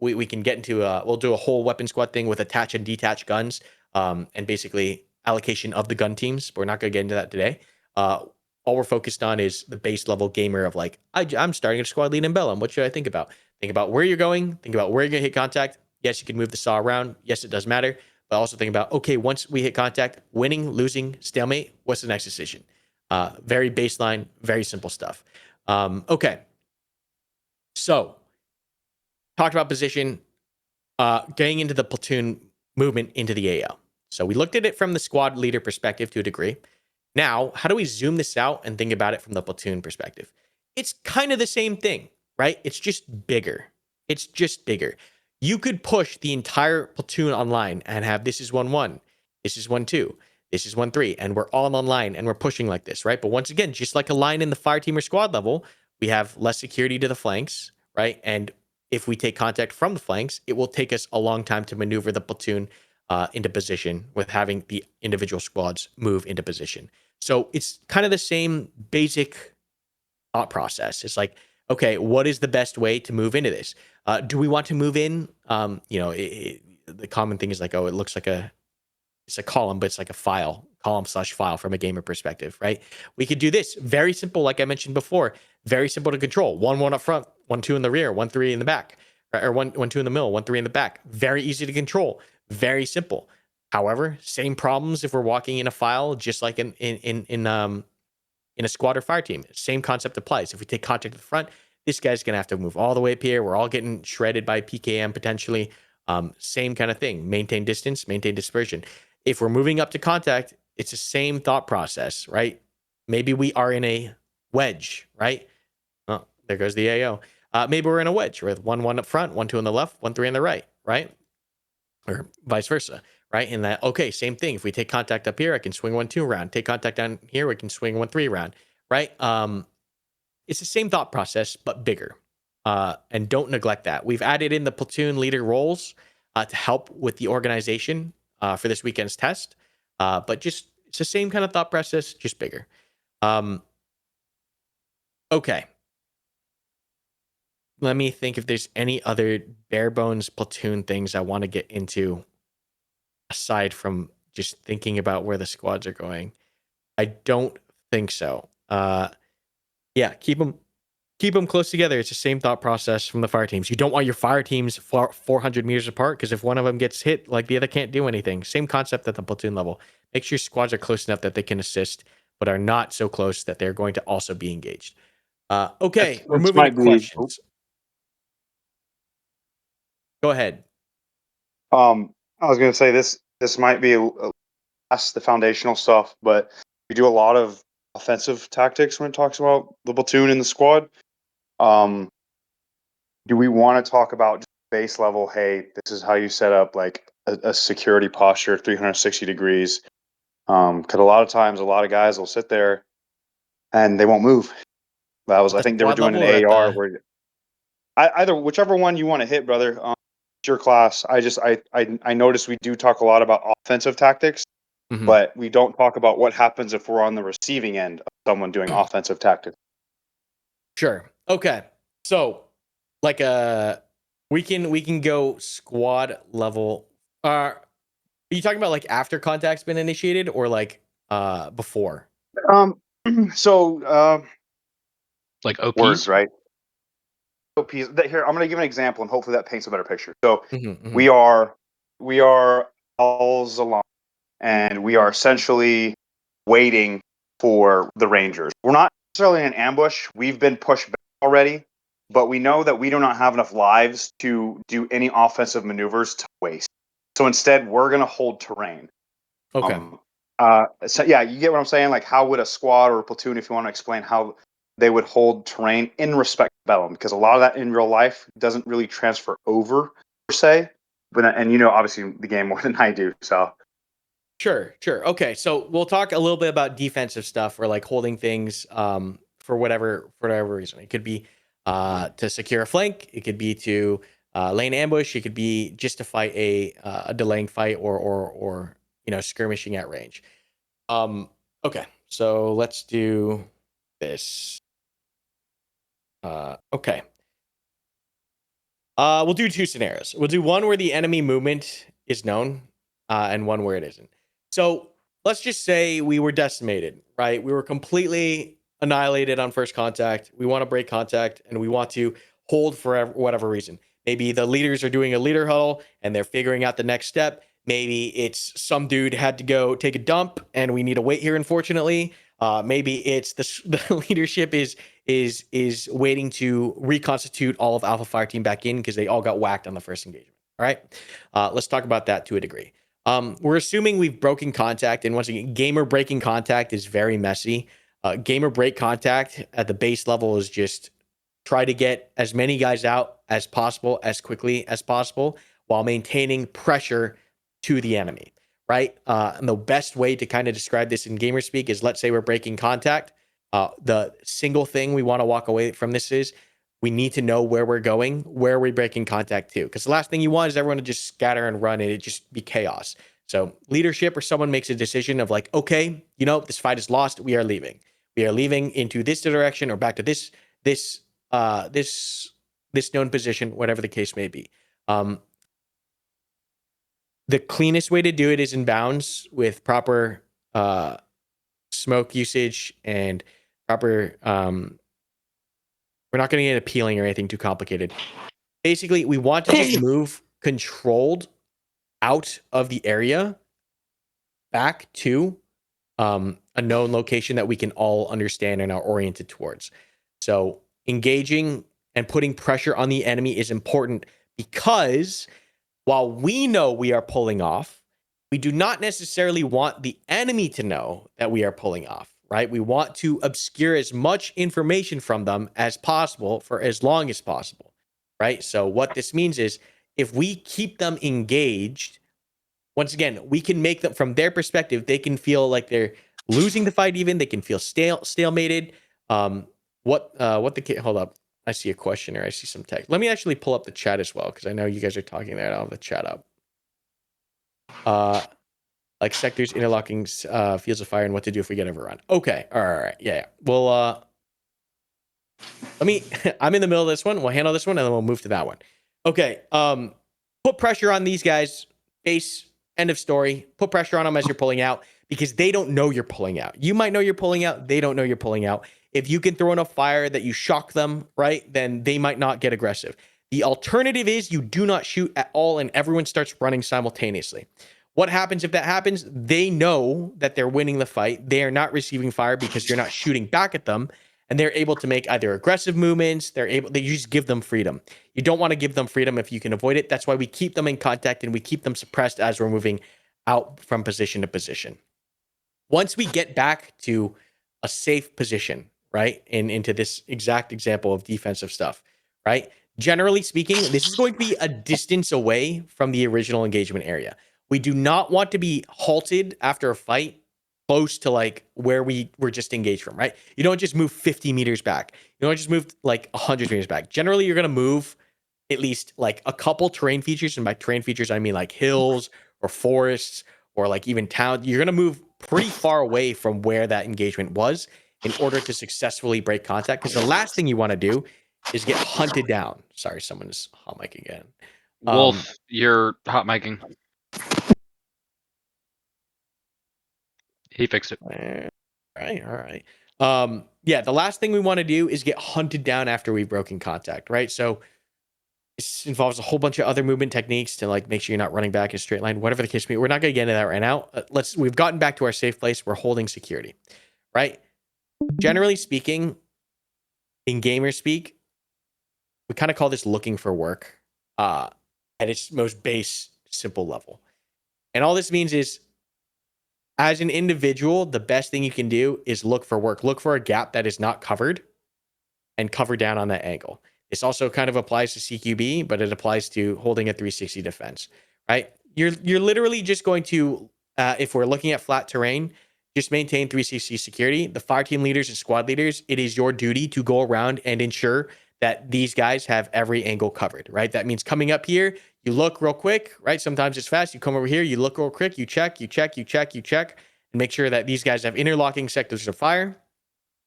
We can get into we'll do a whole weapon squad thing with attach and detach guns, and basically allocation of the gun teams. But we're not going to get into that today. All we're focused on is the base level gamer of like, I'm starting a squad lead in Bellum. What should I think about? Think about where you're going. Think about where you're going to hit contact. Yes, you can move the saw around. Yes, it does matter. But also think about, okay, once we hit contact, winning, losing, stalemate, what's the next decision? Very baseline, very simple stuff. Okay. So, talked about position, getting into the platoon movement into the AO. So, we looked at it from the squad leader perspective to a degree. Now, how do we zoom this out and think about it from the platoon perspective? It's kind of the same thing, right? It's just bigger. It's just bigger. You could push the entire platoon online and have this is 1-1, this is 1-2, this is 1-3, and we're all online and we're pushing like this, right? But once again, just like a line in the fire team or squad level, we have less security to the flanks, right? And if we take contact from the flanks, it will take us a long time to maneuver the platoon into position with having the individual squads move into position. So it's kind of the same basic thought process. It's like, okay, what is the best way to move into this? Do we want to move in? The common thing is like, oh, it looks like it's a column, but it's like a file, column/file from a gamer perspective, right? We could do this very simple, like I mentioned before, very simple to control. 1-1 up front, 1-2 in the rear, 1-3 in the back, right? Or 1-2 in the middle, 1-3 in the back. Very easy to control, very simple. However, same problems if we're walking in a file, just like in a squad or fire team. Same concept applies. If we take contact at the front, this guy's going to have to move all the way up here. We're all getting shredded by PKM potentially. Same kind of thing. Maintain distance, maintain dispersion. if we're moving up to contact, it's the same thought process, right? Maybe we are in a wedge, right? Oh, there goes the AO. Maybe we're in a wedge with 1-1 up front, 1-2 on the left, 1-3 on the right, right? Or vice versa, right? And that, okay, same thing. If we take contact up here, I can swing 1-2 round. Take contact down here, we can swing 1-3 round, right? It's the same thought process, but bigger. And don't neglect that. We've added in the platoon leader roles to help with the organization for this weekend's test. But just it's the same kind of thought process, just bigger. Okay. Let me think if there's any other bare bones platoon things I want to get into aside from just thinking about where the squads are going. I don't think so. Yeah, keep them close together. It's the same thought process from the fire teams. You don't want your fire teams 400 meters apart because if one of them gets hit, like the other can't do anything. Same concept at the platoon level. Make sure your squads are close enough that they can assist, but are not so close that they're going to also be engaged. Okay, we're moving to questions. Go ahead. I was going to say this might be past the foundational stuff, but we do a lot of offensive tactics when it talks about the platoon and the squad. Do we want to talk about just base level? Hey, this is how you set up like a security posture, 360 degrees. Because a lot of times, a lot of guys will sit there and they won't move. I think they were doing an AR where either whichever one you want to hit, brother. Your class. I noticed we do talk a lot about offensive tactics, but we don't talk about what happens if we're on the receiving end of someone doing offensive tactics. Sure. Okay. So, like we can go squad level. Are you talking about like after contact's been initiated or like before? So like OPs, words, right? OPs. Here, I'm going to give an example, and hopefully that paints a better picture. So we are all along, and we are essentially waiting for the Rangers. We're not necessarily in an ambush. We've been pushed back already, but we know that we do not have enough lives to do any offensive maneuvers to waste. So instead, we're going to hold terrain. Okay. So yeah, you get what I'm saying? Like, how would a squad or a platoon, if you want to explain how they would hold terrain in respect to Bellum? Because a lot of that in real life doesn't really transfer over per se. But and you know, obviously the game more than I do. So Sure. Okay, so we'll talk a little bit about defensive stuff or like holding things for whatever reason. It could be to secure a flank. It could be to lay an ambush. It could be just to fight a delaying fight or skirmishing at range. Okay, so let's do this. Okay. We'll do two scenarios. We'll do one where the enemy movement is known, and one where it isn't. So let's just say we were decimated, right? We were completely annihilated on first contact. We want to break contact, and we want to hold for whatever reason. Maybe the leaders are doing a leader huddle, and they're figuring out the next step. Maybe it's some dude had to go take a dump, and we need to wait here, unfortunately. Maybe it's the leadership is waiting to reconstitute all of Alpha Fire Team back in because they all got whacked on the first engagement. All right, let's talk about that to a degree. We're assuming we've broken contact, and once again, gamer breaking contact is very messy. Gamer break contact at the base level is just try to get as many guys out as possible, as quickly as possible, while maintaining pressure to the enemy. Right. And the best way to kind of describe this in gamer speak is, let's say we're breaking contact. The single thing we want to walk away from this is we need to know where we're going, where are we breaking contact to? Because the last thing you want is everyone to just scatter and run and it just be chaos. So leadership or someone makes a decision of like, okay, this fight is lost. We are leaving. We are leaving into this direction or back to this known position, whatever the case may be. The cleanest way to do it is in bounds with proper smoke usage and proper we're not going to get appealing or anything too complicated. Basically, we want to just move controlled out of the area back to a known location that we can all understand and are oriented towards. So engaging and putting pressure on the enemy is important because while we know we are pulling off, We do not necessarily want the enemy to know that we are pulling off, right? We want to obscure as much information from them as possible for as long as possible, right? So what this means is if we keep them engaged, once again, we can make them, from their perspective, they can feel like they're losing the fight even. They can feel stalemated. Hold up. I see a question or I see some text. Let me actually pull up the chat as well, because I know you guys are talking there. I don't have the chat up. Like sectors, interlocking fields of fire, and what to do if we get overrun. Okay. All right. Yeah. Well, let me, I'm in the middle of this one. We'll handle this one and then we'll move to that one. Okay. Put pressure on these guys. Base, end of story. Put pressure on them as you're pulling out, because they don't know you're pulling out. You might know you're pulling out. They don't know you're pulling out. If you can throw enough fire that you shock them, right, then they might not get aggressive. The alternative is you do not shoot at all and everyone starts running simultaneously. What happens if that happens? They know that they're winning the fight. They are not receiving fire because you're not shooting back at them, and they're able to make either aggressive movements. You just give them freedom. You don't want to give them freedom if you can avoid it. That's why we keep them in contact and we keep them suppressed as we're moving out from position to position. Once we get back to a safe position, right, and into this exact example of defensive stuff, right? Generally speaking, this is going to be a distance away from the original engagement area. We do not want to be halted after a fight close to like where we were just engaged from, right? You don't just move 50 meters back. You don't just move like 100 meters back. Generally, you're going to move at least like a couple terrain features. And by terrain features, I mean like hills or forests or like even town. You're going to move pretty far away from where that engagement was in order to successfully break contact. Because the last thing you want to do is get hunted down. Sorry, someone's hot mic again. Wolf, you're hot micing. He fixed it. All right. Yeah, the last thing we want to do is get hunted down after we've broken contact, right? So this involves a whole bunch of other movement techniques to like make sure you're not running back in a straight line, whatever the case may be. We're not going to get into that right now. We've gotten back to our safe place. We're holding security, right? Generally speaking, in gamer speak, we kind of call this looking for work at its most base, simple level. And all this means is, as an individual, the best thing you can do is look for work. Look for a gap that is not covered and cover down on that angle. This also kind of applies to CQB, but it applies to holding a 360 defense, right? You're literally just going to, if we're looking at flat terrain, just maintain 360 security. The fire team leaders and squad leaders, it is your duty to go around and ensure that these guys have every angle covered, right? That means coming up here, you look real quick, right? Sometimes it's fast. You come over here, you look real quick, you check, and make sure that these guys have interlocking sectors of fire,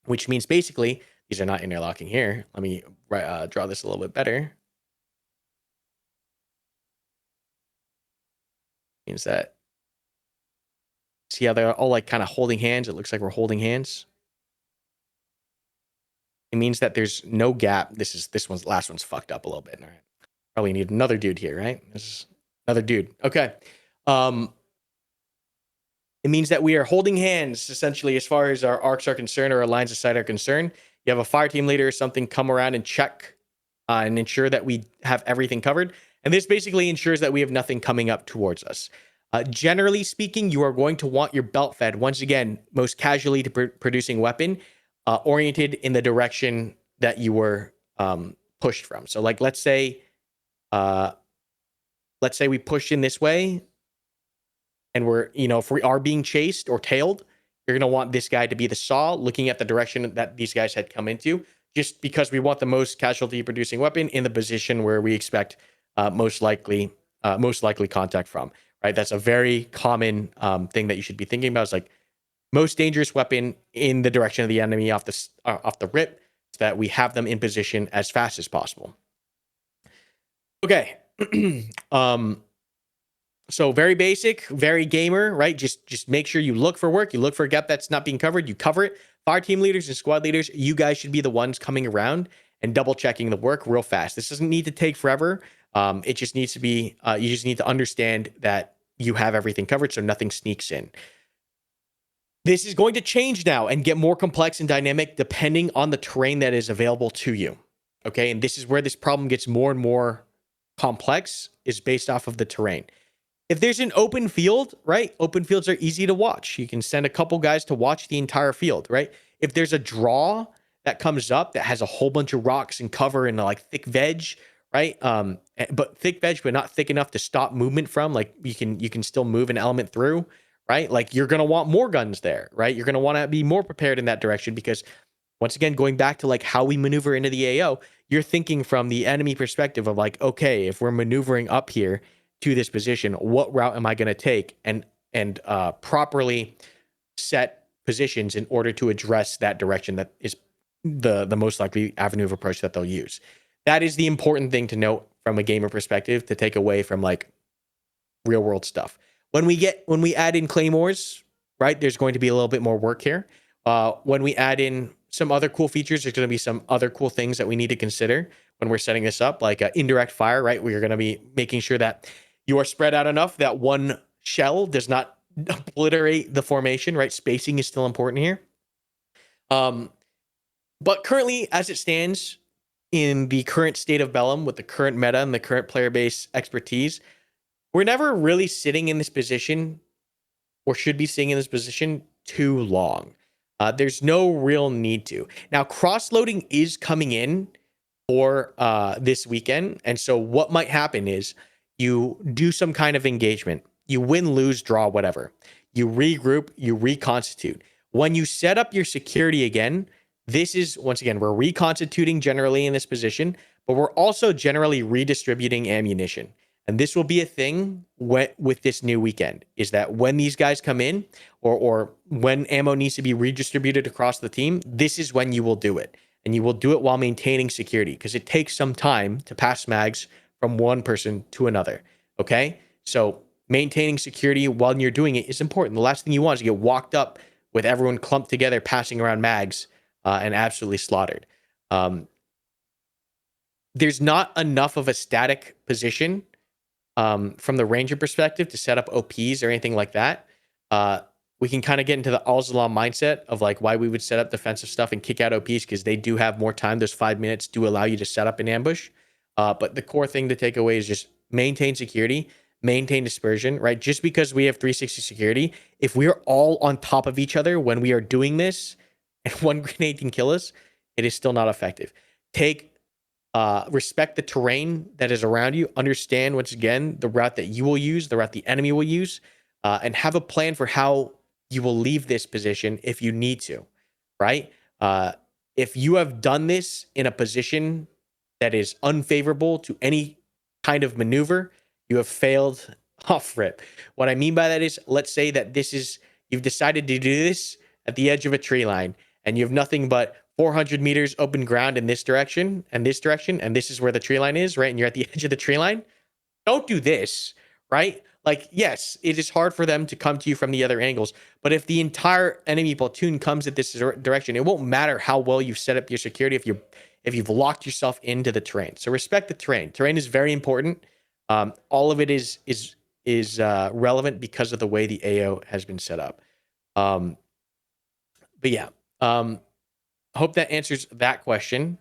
which means basically these are not interlocking here. Let me draw this a little bit better. Means that, see how they're all like kind of holding hands? It looks like we're holding hands. It means that there's no gap. Last one's fucked up a little bit. All right. Probably need another dude here, right? This is another dude. Okay. It means that we are holding hands essentially as far as our arcs are concerned or our lines of sight are concerned. You have a fire team leader or something come around and check and ensure that we have everything covered. And this basically ensures that we have nothing coming up towards us. Generally speaking, you are going to want your belt fed, once again, most casually to producing weapon, oriented in the direction that you were pushed from. So like, let's say we push in this way and if we are being chased or tailed, you're going to want this guy to be the saw looking at the direction that these guys had come into, just because we want the most casualty producing weapon in the position where we expect most likely contact from, right? That's a very common thing that you should be thinking about, is like most dangerous weapon in the direction of the enemy off the rip, so that we have them in position as fast as possible. Okay. So very basic, very gamer, right? Just make sure you look for work. You look for a gap that's not being covered. You cover it. Fire team leaders and squad leaders, you guys should be the ones coming around and double checking the work real fast. This doesn't need to take forever. It just needs to be, you just need to understand that you have everything covered so nothing sneaks in. This is going to change now and get more complex and dynamic depending on the terrain that is available to you. Okay. And this is where this problem gets more and more complex, is based off of the terrain. if there's an open field, right? Open fields are easy to watch. You can send a couple guys to watch the entire field, right? If there's a draw that comes up that has a whole bunch of rocks and cover and like thick veg, right? But thick veg, but not thick enough to stop movement from. Like you can still move an element through, right? Like you're gonna want more guns there, right? You're gonna want to be more prepared in that direction because once again, going back to like how we maneuver into the AO, you're thinking from the enemy perspective of like, okay, if we're maneuvering up here to this position, what route am I going to take and properly set positions in order to address that direction that is the most likely avenue of approach that they'll use. That is the important thing to note from a gamer perspective to take away from like real world stuff. When we add in claymores, right, there's going to be a little bit more work here. When we add in some other cool features, there's going to be some other cool things that we need to consider when we're setting this up, like indirect fire, right? We're going to be making sure that you are spread out enough that one shell does not obliterate the formation, right? Spacing is still important here. But currently, as it stands, in the current state of Bellum, with the current meta and the current player base expertise, we're never really sitting in this position or should be sitting in this position too long. There's no real need to. Now, cross-loading is coming in for this weekend. And so what might happen is you do some kind of engagement. You win, lose, draw, whatever. You regroup, you reconstitute. When you set up your security again, this is, once again, we're reconstituting generally in this position, but we're also generally redistributing ammunition. And this will be a thing with this new weekend, is that when these guys come in or when ammo needs to be redistributed across the team, this is when you will do it. And you will do it while maintaining security because it takes some time to pass mags from one person to another. Okay? So maintaining security while you're doing it is important. The last thing you want is to get walked up with everyone clumped together, passing around mags and absolutely slaughtered. There's not enough of a static position from the ranger perspective to set up OPs or anything like that. We can kind of get into the Al-Zalam mindset of like why we would set up defensive stuff and kick out OPs because they do have more time. Those 5 minutes do allow you to set up an ambush. But the core thing to take away is just maintain security, maintain dispersion, right? Just because we have 360 security, if we're all on top of each other when we are doing this and one grenade can kill us, it is still not effective. Respect the terrain that is around you. Understand, once again, the route that you will use, the route the enemy will use, and have a plan for how you will leave this position if you need to, right? If you have done this in a position that is unfavorable to any kind of maneuver, you have failed off rip. What I mean by that is, let's say that you've decided to do this at the edge of a tree line, and you have nothing but 400 meters open ground in this direction, and this is where the tree line is, right? And you're at the edge of the tree line. Don't do this, right? Like, yes, it is hard for them to come to you from the other angles, but if the entire enemy platoon comes at this direction, it won't matter how well you've set up your security if you've locked yourself into the terrain. So respect the terrain. Terrain is very important. All of it is relevant because of the way the AO has been set up. But yeah, hope that answers that question.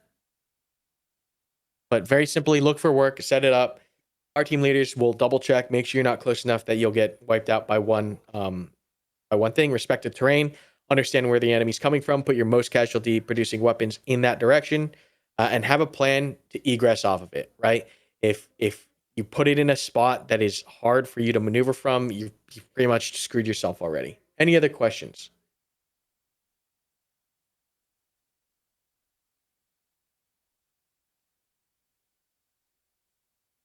But very simply, look for work, set it up. Our team leaders will double check, make sure you're not close enough that you'll get wiped out by one thing. Respect the terrain, understand where the enemy's coming from, put your most casualty producing weapons in that direction, and have a plan to egress off of it, right? If you put it in a spot that is hard for you to maneuver from, you've pretty much screwed yourself already. Any other questions?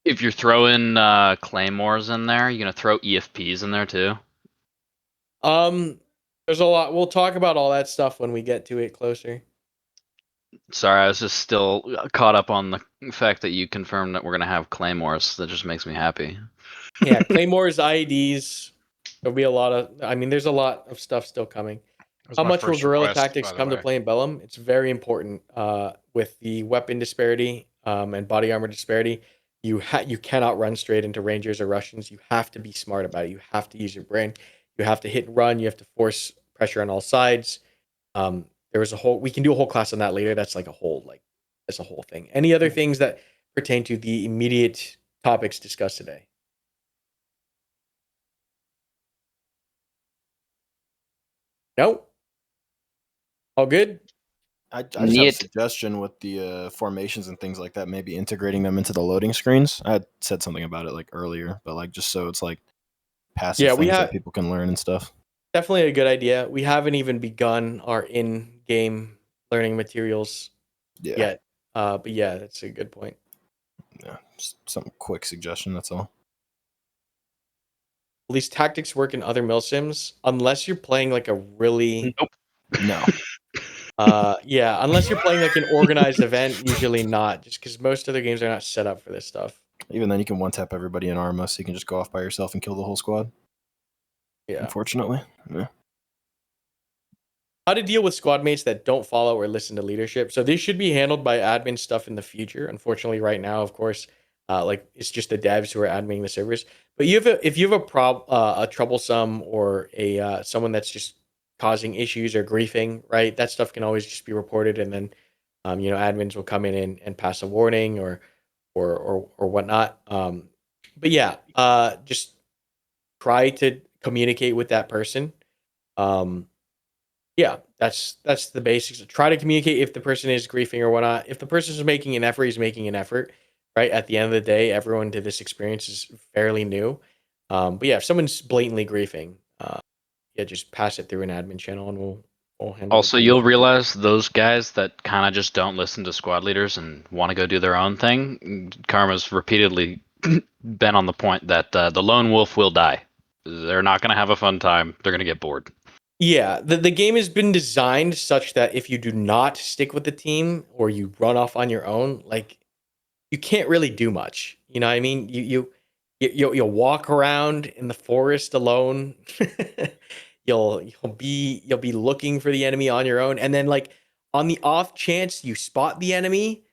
If you're throwing claymores in there, you're gonna throw EFPs in there too. There's a lot. We'll talk about all that stuff when we get to it closer. Sorry, I was just still caught up on the fact that you confirmed that we're gonna have claymores. That just makes me happy. Yeah, claymores, IEDs. There'll be a lot of. I mean, there's a lot of stuff still coming. How much will guerrilla tactics come to play in Bellum? It's very important with the weapon disparity and body armor disparity. You cannot run straight into Rangers or Russians. You have to be smart about it. You have to use your brain. You have to hit and run. You have to force pressure on all sides. There was we can do a whole class on that later. That's like that's a whole thing. Any other things that pertain to the immediate topics discussed today? No. All good. I just have a Neat. suggestion with the formations and things like that. Maybe integrating them into the loading screens. I had said something about it like earlier, but like just so it's like passive Yeah, we things have that people can learn and stuff. definitely a good idea. We haven't even begun our in-game learning materials Yeah, yet. But yeah, that's a good point. yeah. Just some quick suggestion. That's all. These tactics work in other milsims unless you're playing like a really Nope. No. yeah, unless you're playing like an organized event, usually not, just because most other games are not set up for this stuff. Even then, you can one tap everybody in Arma, so you can just go off by yourself and kill the whole squad. Yeah. Unfortunately, yeah. How to deal with squad mates that don't follow or listen to leadership. So these should be handled by admin stuff in the future. Unfortunately, right now, of course, like it's just the devs who are adminning the servers. But if you have a troublesome or a someone that's just causing issues or griefing, right? That stuff can always just be reported, and then admins will come in and pass a warning or whatnot. But yeah, just try to communicate with that person. Yeah, that's the basics. Try to communicate if the person is griefing or whatnot. If the person is making an effort, he's making an effort, right? At the end of the day, everyone to this experience is fairly new. But yeah, if someone's blatantly griefing, yeah, just pass it through an admin channel and we'll handle Also, it. you'll realize those guys that kind of just don't listen to squad leaders and want to go do their own thing. Karma's repeatedly been on the point that the lone wolf will die. They're not going to have a fun time. They're going to get bored. Yeah, the game has been designed such that if you do not stick with the team or you run off on your own, like you can't really do much. You know what I mean? You'll walk around in the forest alone. You'll be looking for the enemy on your own, and then like on the off chance you spot the enemy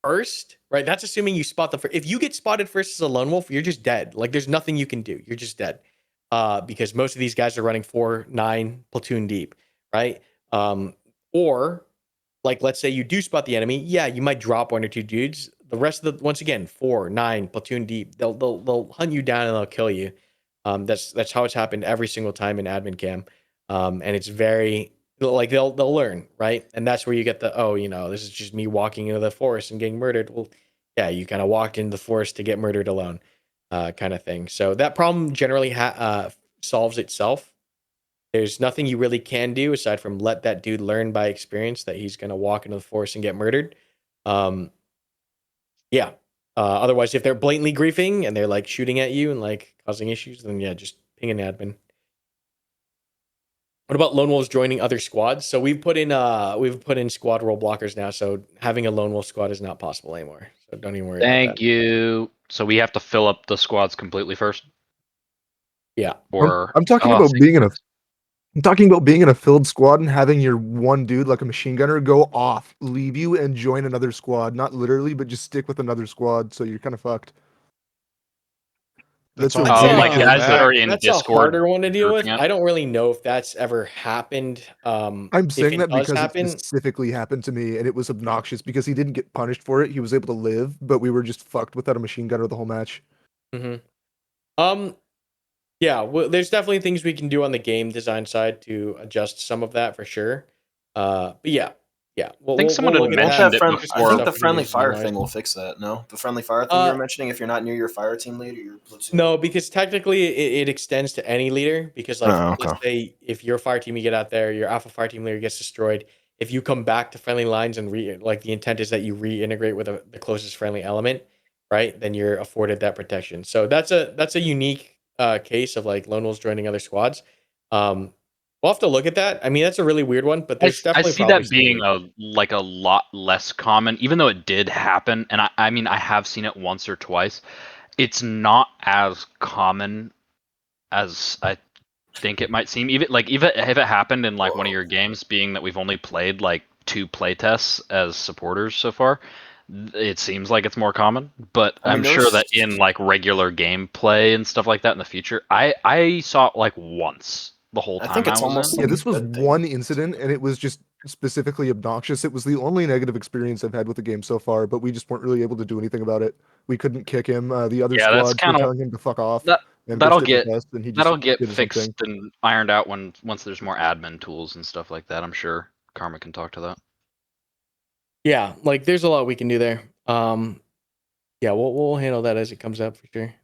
first, right? That's assuming you spot the first. If you get spotted first as a lone wolf, you're just dead. Like there's nothing you can do. You're just dead. Because most of these guys are running 4-9 platoon deep, right? Or like let's say you do spot the enemy, yeah, you might drop one or two dudes. The rest of the once again 4-9 platoon deep, they'll hunt you down and they'll kill you. That's how it's happened every single time in admin cam, and it's very like they'll learn, right? And that's where you get the this is just me walking into the forest and getting murdered. Well, yeah, you kind of walked into the forest to get murdered alone, kind of thing. So that problem generally solves itself. There's nothing you really can do aside from let that dude learn by experience that he's gonna walk into the forest and get murdered. Um, yeah. Otherwise, if they're blatantly griefing and they're like shooting at you and like causing issues, then yeah, just ping an admin. What about lone wolves joining other squads? So we've put in squad role blockers now, so having a lone wolf squad is not possible anymore. So don't even worry about Thank that. you. So we have to fill up the squads completely first? Yeah. Or I'm talking oh, about being in a I'm talking about being in a filled squad and having your one dude like a machine gunner go off, leave you, and join another squad. Not literally, but just stick with another squad. So you're kind of fucked. That's a That's Oh, really like good. guys that are in That's Discord a harder one to deal with. grouping up? I don't really know if that's ever happened. I'm If saying it that does because it happen, specifically happened to me, and it was obnoxious because he didn't get punished for it. He was able to live, but we were just fucked without a machine gunner the whole match. mm-hmm. Yeah, well, there's definitely things we can do on the game design side to adjust some of that for sure. But yeah, I think someone we'll had look at mentioned that. it There's just I more before. think stuff the we can friendly do fire design-wise. thing will fix that. No, the friendly fire thing you were mentioning. If you're not near your fire team leader, your platoon. No, because technically it extends to any leader. Because like Oh, okay. let's say if your fire team you get out there, your alpha fire team leader gets destroyed. If you come back to friendly lines and like the intent is that you reintegrate with the closest friendly element, right? Then you're afforded that protection. So that's a unique case of like lone wolves joining other squads. We'll have to look at that. I mean, that's a really weird one, but there's I definitely see probably that being a lot less common, even though it did happen, and I mean I have seen it once or twice. It's not as common as I think it might seem. Even if it happened in like one of your games, being that we've only played like 2 playtests as supporters so far, it seems like it's more common. But I mean, I'm there sure was- that in like regular gameplay and stuff like that in the future, I saw it like once the whole I time think I it's was almost in. Yeah, like a this was good thing. one incident, and it was just specifically obnoxious. It was the only negative experience I've had with the game so far, but we just weren't really able to do anything about it. We couldn't kick him. The other Yeah, that's squads were kind of telling him to fuck off. that and go that'll stick get with us, and he just that'll get did his own fixed thing. and ironed out once there's more admin tools and stuff like that. I'm sure Karma can talk to that. Yeah, like there's a lot we can do there. Yeah, we'll handle that as it comes up for sure.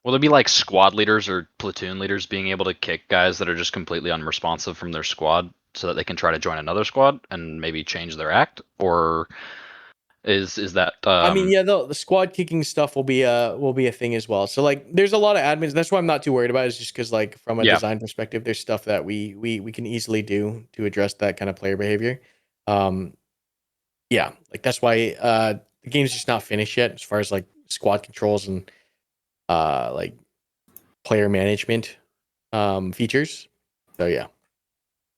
Will there be like squad leaders or platoon leaders being able to kick guys that are just completely unresponsive from their squad so that they can try to join another squad and maybe change their act? Or is that I mean, yeah, the squad kicking stuff will be a thing as well. So like, there's a lot of admins. That's why I'm not too worried about it. Is just because like from a Yeah. design perspective, there's stuff that we can easily do to address that kind of player behavior. Yeah, like that's why the game's just not finished yet as far as like squad controls and like player management features. So yeah,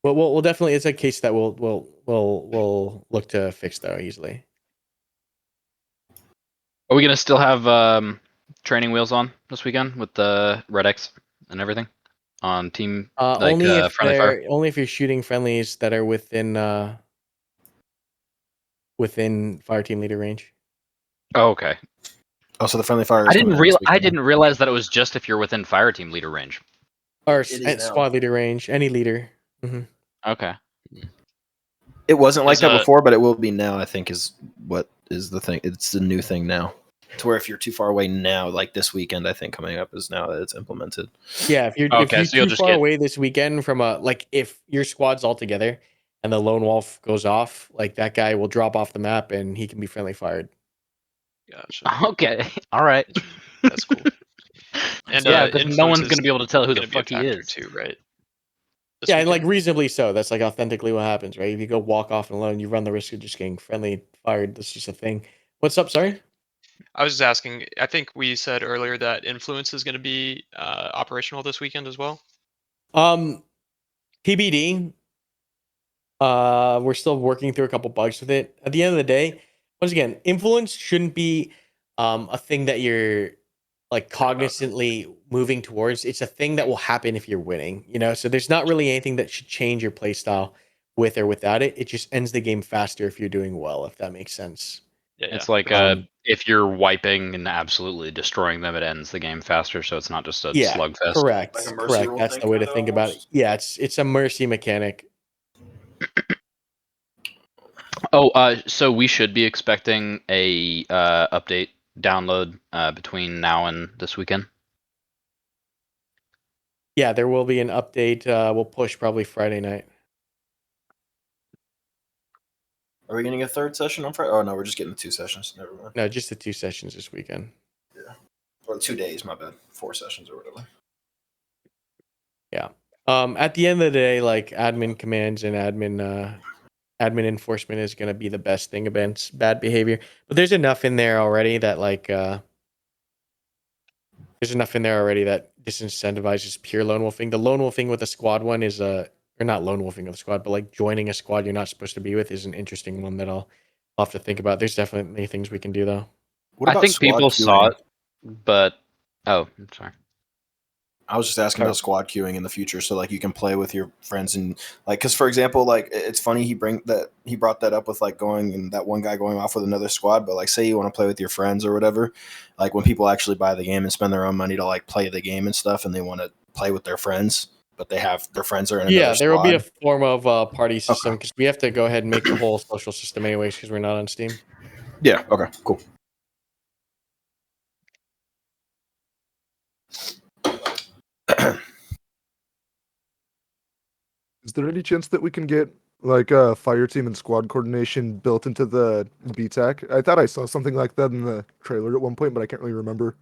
we'll definitely, it's a case that we'll look to fix though easily. Are we gonna still have training wheels on this weekend with the Red X and everything on team like Only if friendly fire? only if you're shooting friendlies that are within within fire team leader range. Oh, okay. Oh, so the friendly fire is coming out this I weekend, didn't realize that it was just if you're within fire team leader range. Or It is now. squad leader range, any leader. Hmm. Okay. It wasn't like Is, that before, but it will be now. I think is what is the thing. It's the new thing now. To where if you're too far away now, like this weekend, I think coming up is now that it's implemented. Yeah, if you're Okay, so you'll too just far get- away this weekend from a like if your squad's all together and the lone wolf goes off, like that guy will drop off the map and he can be friendly fired. Gotcha. Okay. All right. That's cool. And Yeah, because no influence one's is gonna be able to tell who the gonna be a fuck he factor is. too, right? This Yeah, and like weekend? reasonably so. That's like authentically what happens, right? If you go walk off alone, you run the risk of just getting friendly fired. That's just a thing. What's up? Sorry. I was just asking. I think we said earlier that influence is going to be operational this weekend as well. TBD. We're still working through a couple bugs with it. At the end of the day, once again, influence shouldn't be a thing that you're like cognizantly moving towards. It's a thing that will happen if you're winning, you know? So there's not really anything that should change your play style with or without it. It just ends the game faster if you're doing well, if that makes sense. Yeah, It's yeah. like if you're wiping and absolutely destroying them, it ends the game faster. So it's not just a Yeah, slugfest. correct. Like a mercy Correct. rule That's thing the way to kinda think about it. almost? Yeah, it's a mercy mechanic. Oh, so we should be expecting a update download between now and this weekend. Yeah, there will be an update. We'll push probably Friday night. Are we getting a third session on Friday? Oh no, we're just getting the 2 sessions. Never mind. No, just the 2 sessions this weekend. Or 2 days. My bad. 4 sessions or whatever. Yeah. At the end of the day, like admin commands and admin enforcement is going to be the best thing against bad behavior. But there's enough in there already that like there's enough in there already that disincentivizes pure lone wolfing. The lone wolfing with a squad one is or not lone wolfing with a squad, but like joining a squad you're not supposed to be with is an interesting one that I'll have to think about. There's definitely things we can do though. What about I think squad people saw queuing? it, but I'm sorry. I was just asking Sorry. about squad queuing in the future, so like you can play with your friends and like, because for example, like it's funny he brought that up with like going and that one guy going off with another squad, but like say you want to play with your friends or whatever, like when people actually buy the game and spend their own money to like play the game and stuff, and they want to play with their friends, but they have their friends are in another Yeah, there will be a squad. form of party system because we have to go ahead and make the whole social system anyways because we're not on Steam. Yeah. Okay. Cool. Is there any chance that we can get like fire team and squad coordination built into the BTAC? I thought I saw something like that in the trailer at one point, but I can't really remember.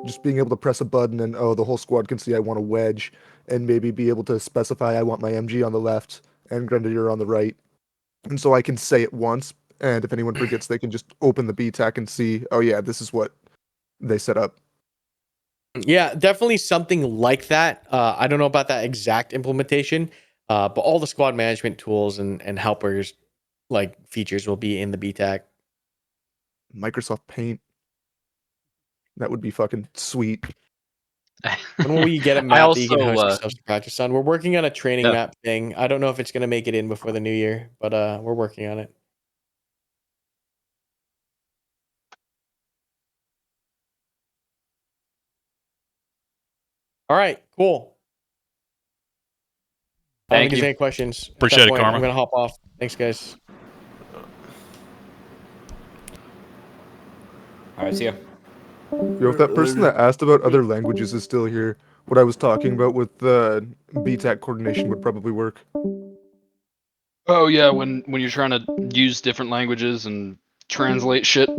Just being able to press a button and the whole squad can see I want a wedge, and maybe be able to specify I want my MG on the left and Grenadier on the right, and so I can say it once, and if anyone forgets, they can just open the BTAC and see, oh yeah, this is what they set up. Yeah, definitely something like that. I don't know about that exact implementation, but all the squad management tools and helpers like features will be in the BTAC. Microsoft Paint. That would be fucking sweet. When will we get a I map that you can also, host yourselves to practice on? We're working on a training Yeah. map thing. I don't know if it's going to make it in before the new year, but we're working on it. All right, cool. I don't Thank think there's you. any questions. At Appreciate that it, point, Karma. I'm gonna hop off. Thanks, guys. All right, see ya. Yo, if that person that asked about other languages is still here, what I was talking about with the BTAC coordination would probably work. Oh yeah, when you're trying to use different languages and translate shit.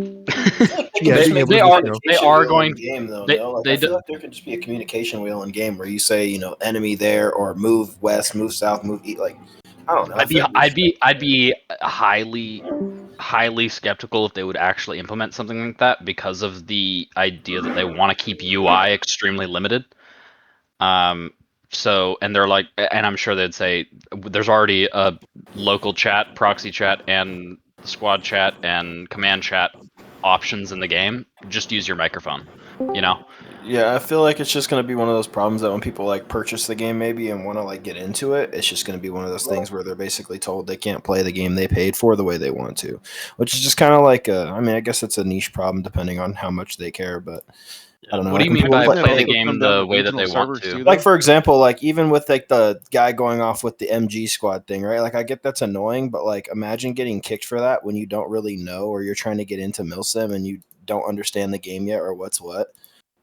Yeah, they, being able they to are just, they are going game though. they, No, like they I feel do, like there could just be a communication wheel in game where you say, you know, enemy there or move west, move south, move east. Like I don't know. I'd be highly skeptical if they would actually implement something like that because of the idea that they want to keep UI extremely limited. So, and they're like, and I'm sure they'd say there's already a local chat, proxy chat, and squad chat and command chat options in the game. Just use your microphone, you know? Yeah, I feel like it's just gonna be one of those problems that when people like purchase the game maybe and want to like get into it, it's just gonna be one of those things where they're basically told they can't play the game they paid for the way they want to, which is just kind of like I mean, I guess it's a niche problem depending on how much they care, but I don't know. What do you mean by play the game the way that they want to? Like for example, like even with like the guy going off with the MG squad thing, right? Like I get that's annoying, but like imagine getting kicked for that when you don't really know or you're trying to get into Milsim and you don't understand the game yet or what's what.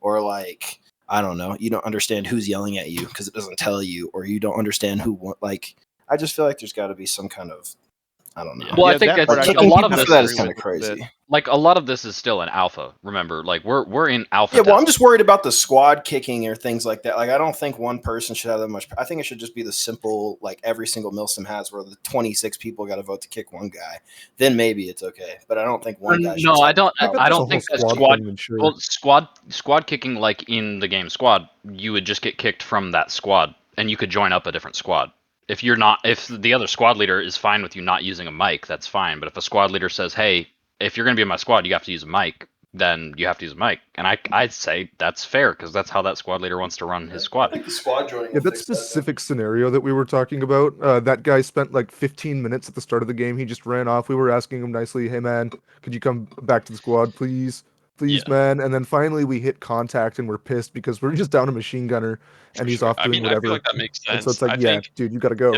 Or like I don't know, you don't understand who's yelling at you because it doesn't tell you, or you don't understand who. Like I just feel like there's got to be some kind of I don't know. Well, I think it's a lot of this that is kind of crazy. Like a lot of this is still in alpha. Remember, like we're in alpha. Yeah, well, I'm testing. just worried about the squad kicking or things like that. Like I don't think one person should have that much. I think it should just be the simple like every single Milsim has, where the 26 people got to vote to kick one guy. Then maybe it's okay. But I don't think one guy. No, I don't. I that's a don't think whole that squad squad. thing, sure. Well, squad kicking like in the game squad, you would just get kicked from that squad, and you could join up a different squad. If you're not, if the other squad leader is fine with you not using a mic, that's fine. But if a squad leader says, "Hey, if you're going to be in my squad, you have to use a mic," then you have to use a mic. And I'd say that's fair because that's how that squad leader wants to run his I squad. think the squad joining. Yeah, that specific scenario that we were talking about, that guy spent like 15 minutes at the start of the game. He just ran off. We were asking him nicely, "Hey man, could you come back to the squad, please? Please, man." And then finally we hit contact and we're pissed because we're just down a machine gunner and he's off doing whatever. I feel like that makes sense. And so it's like, I yeah, think dude, you gotta go.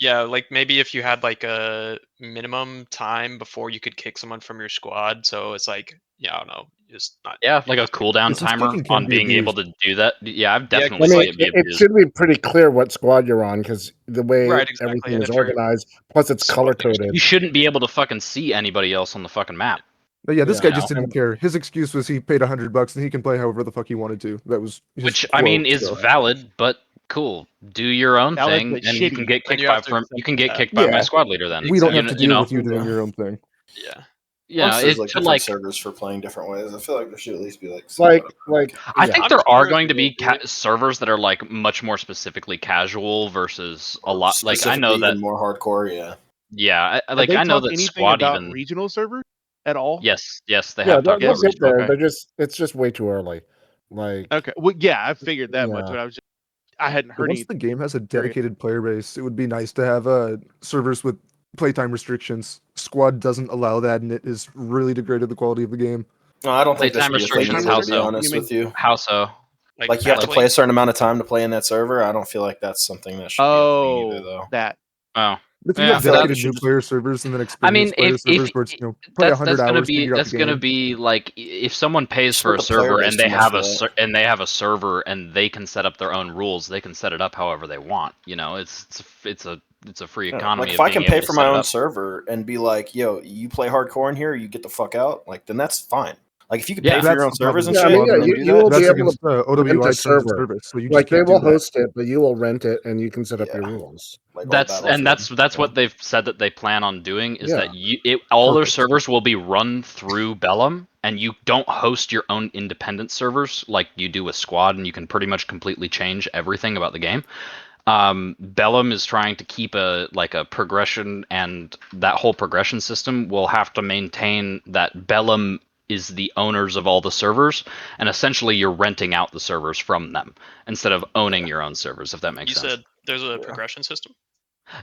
yeah, like maybe if you had like a minimum time before you could kick someone from your squad, so it's like, yeah, I don't know, just not. Yeah, like a cooldown Because timer kicking can on be being able abused. to do that. Yeah, I've Yeah, definitely I seen mean, it be it abused. should be pretty clear what squad you're on because the way Right, exactly, everything and is if you're organized, plus it's squad color leaders- coded. You shouldn't be able to fucking see anybody else on the fucking map. But yeah, this Yeah. guy just didn't care. His excuse was he paid $100 and he can play however the fuck he wanted to. That was his Which I mean quote, is so. valid, but cool. Do your own Valid, thing, but and you can shitty. get Then kicked you by have to from accept you can get that. kicked by my Yeah. squad leader. Then We don't have to you deal know, with you doing your own thing. Yeah. yeah. Plus, It's there's like to different like servers for playing different ways. I feel like there should at least be like I yeah. think I'm there just are curious going to if be they do it. servers that are like much more specifically casual versus a lot. Like I know specifically that. even more hardcore. Yeah. Yeah, Have like they I know talked that anything squad about even. regional servers at all? Yes, they Yeah, have they'll, talked about they'll get regional. there. Okay. It's just way too early. Like, Okay. Well, yeah, I figured that much, Yeah. but I hadn't But heard once anything. the game has a Curious. dedicated player base, it would be nice to have servers with playtime restrictions. Squad doesn't allow that, and it has really degraded the quality of the game. No, I don't think there Playtime should be a thing restrictions. either, How to be so? honest You mean- with you. How so? Like you have to battling- play a certain amount of time to play in that server. I don't feel like that's something that should be a thing either, though. That. Oh, But if you Yeah, have so that dedicated should new just- player servers and then I experienced mean, player if servers where it's play 100 gonna hours, be figure out that's the gonna game. be like if someone pays Just for for a the player server base and they too much have for that. and they have a server and they can set up their own rules, they can set it up however they want. You know, it's a free Yeah, economy. like of if I being can pay able to for set my it own up. server and be like, yo, you play hardcore in here, you get the fuck out. Like then that's fine. Like if you could Yeah. pay for your That's own the servers and problem. Yeah, I shit, mean, and then you do will that, be That's able against to OWI rent a terms of server. service, so you just like they can't do will that. host it, but you will rent it, and you can set up your Yeah. rules. like all That's Battlefield, that's you know? what they've said that they plan on doing is Yeah. that all their Perfect. servers will be run through Bellum, and you don't host your own independent servers like you do with Squad, and you can pretty much completely change everything about the game. Bellum is trying to keep a progression, and that whole progression system will have to maintain that Bellum is the owners of all the servers, and essentially you're renting out the servers from them instead of owning your own servers, if that makes You sense. said there's a progression system.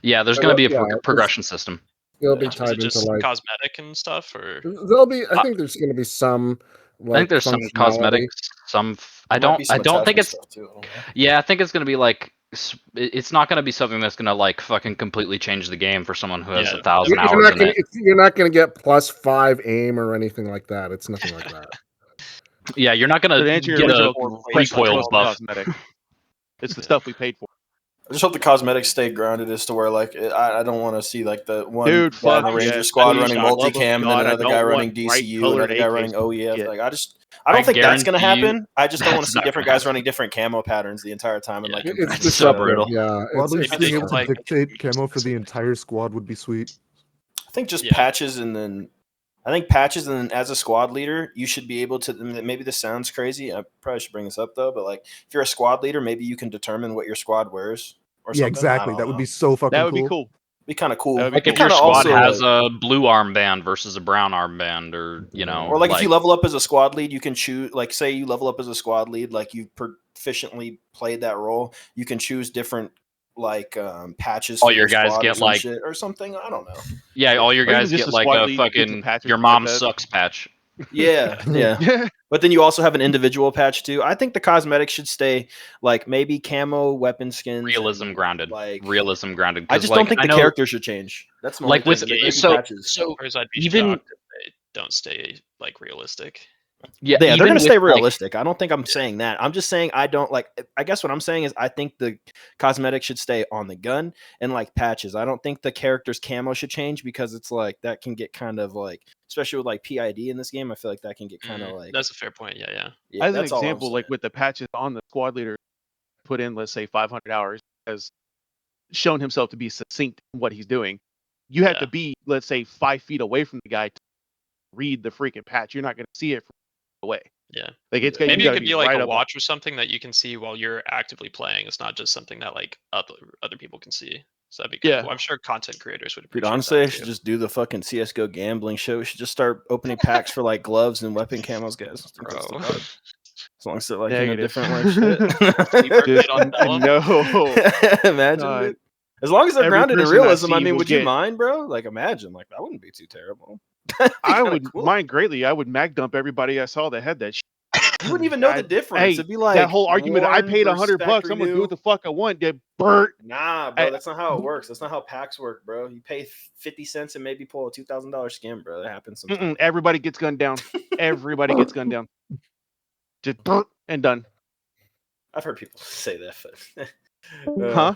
Yeah, there's going to be a Yeah, progression system. It'll be Is tied it just into like cosmetic and stuff, or there'll be. I think there's going to be some. Like, I think there's some functionality. cosmetic I There might be don't. some I don't think attachment it's. stuff, too. I don't know. Yeah, I think it's gonna be like. It's not gonna be something that's gonna like fucking completely change the game for someone who has Yeah, 1,000 You're hours not in gonna, it. you're not gonna get +5 aim or anything like that. It's nothing like that. Yeah, you're not So gonna to answer your get a original question, it's recoil mostly buff. cosmetic. It's the Yeah. stuff we paid for. I just hope the cosmetics stay grounded as to where like I don't want to see like the one Dude, guy in fuck the Ranger yes, squad please, running for the love of multicam and then God, I another don't guy want running bright DCU, colored another guy AK running OEF. shit. Like I I don't think that's gonna guarantee you happen. I just don't want to that's see not different gonna guys running different camo patterns the entire time and Yeah. like It's competing. It's so deceptive. brutal. Yeah, Well, at it's least Maybe being they able can, to like, dictate make camo for the specific. entire squad would be sweet. I think just Yeah. patches and then as a squad leader, you should be able to. Maybe this sounds crazy. I probably should bring this up though, but like if you're a squad leader, maybe you can determine what your squad wears or Yeah, something. exactly. I That don't would know. be so fucking That would be cool. Be kind of cool. That would be Like cool. if your Kinda squad also, has like- a blue armband versus a brown armband, or you know, Or like if you level up as a squad lead, you can choose. Like say you level up as a squad lead, like you've proficiently played that role, you can choose different like patches. All for your guys squad or get, some like- shit or something. I don't know. yeah, all your Or even guys just get a like squad a lead gets a fucking patch or your something like mom that. sucks patch. Yeah, yeah. Yeah. But then you also have an individual patch too. I think the cosmetics should stay like maybe camo weapon skins. Realism and, grounded. Like Realism grounded. I 'cause, just like, don't think I the know, character should change. That's my like only with thing. Maybe so patches. so Or I'd be even shocked if they don't stay like realistic. yeah, Yeah, they're even gonna with, stay like- realistic. I don't think I'm saying that. I'm just saying I don't like. I guess what I'm saying is I think the cosmetics should stay on the gun and like patches. I don't think the character's camo should change because it's like that can get kind of like, especially with like PID in this game. I feel like that can get kind of like. That's a fair point. Yeah. Yeah, As an that's all I'm example, like saying. with the patches on the squad leader, put in, let's say, 500 hours, has shown himself to be succinct in what he's doing. You have Yeah. to be, let's say, 5 feet away from the guy to read the freaking patch. You're not going to see it from away. Yeah. Like it's Yeah. you Maybe it gotta could be like right a up. watch or something that you can see while you're actively playing. It's not just something that like other people can see. So that'd be kind Yeah. of cool. I'm sure content creators would Dude, appreciate honestly, I that should too. just do the fucking CS:GO gambling show. We should just start opening packs for like gloves and weapon camos, guys. I think that's the Bro. vibe. As long as they're like in a Negative. different like shit. Sleeper Just, pit on Bellum? no. Imagine, God. dude. As long as they're Every grounded in person I realism, I see mean, will would you get- mind, bro? Like, imagine, like that wouldn't be too terrible. That'd be I kinda would cool. mind greatly. I would mag dump everybody I saw that had that shit. You wouldn't even know the difference. Hey, It'd be like that whole argument, I worn paid versus $100, factory I'm gonna do new. what the fuck I want, get burnt. Nah, bro, I- that's not how it works. That's not how packs work, bro. You pay 50 cents and maybe pull a $2,000 skim, bro. That happens sometimes. Everybody gets gunned down. Everybody gets gunned down. Just burnt and done. I've heard people say that, but Huh?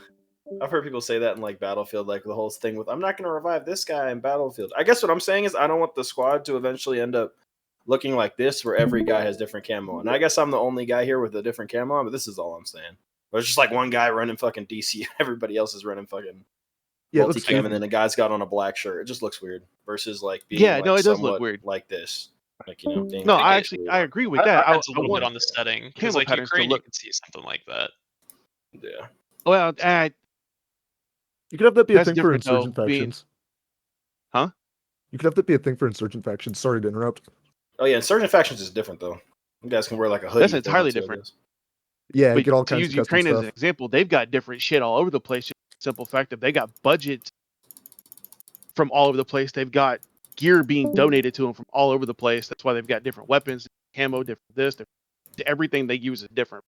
I've heard people say that in like Battlefield, like the whole thing with I'm not gonna revive this guy in Battlefield. I guess what I'm saying is I don't want the squad to eventually end up looking like this where every guy has different camo. And I guess I'm the only guy here with a different camo, but this is all I'm saying. But it's just like one guy running fucking DC, everybody else is running fucking multicam, and then the guy's got on a black shirt. It just looks weird versus like being Yeah, like, no, it does look somewhat weird. like this. Like, you know, being No, like I this. actually I agree with that. Depends a I little want bit on the setting. Because camo like patterns to Ukraine, you look- can see something like that. Yeah. well, You could have that be a That's thing for different, though, insurgent being- factions. Huh? You could have that be a thing for insurgent factions. Sorry to interrupt. Oh yeah, Insurgent Factions is different though. You guys can wear like a hoodie. That's if they entirely want to, I different. guess. Yeah, but get all to kinds use of custom Ukraine as an stuff. example, they've got different shit all over the place. Just simple fact that they got budgets from all over the place. They've got gear being donated to them from all over the place. That's why they've got different weapons, camo, different this, different, everything they use is different.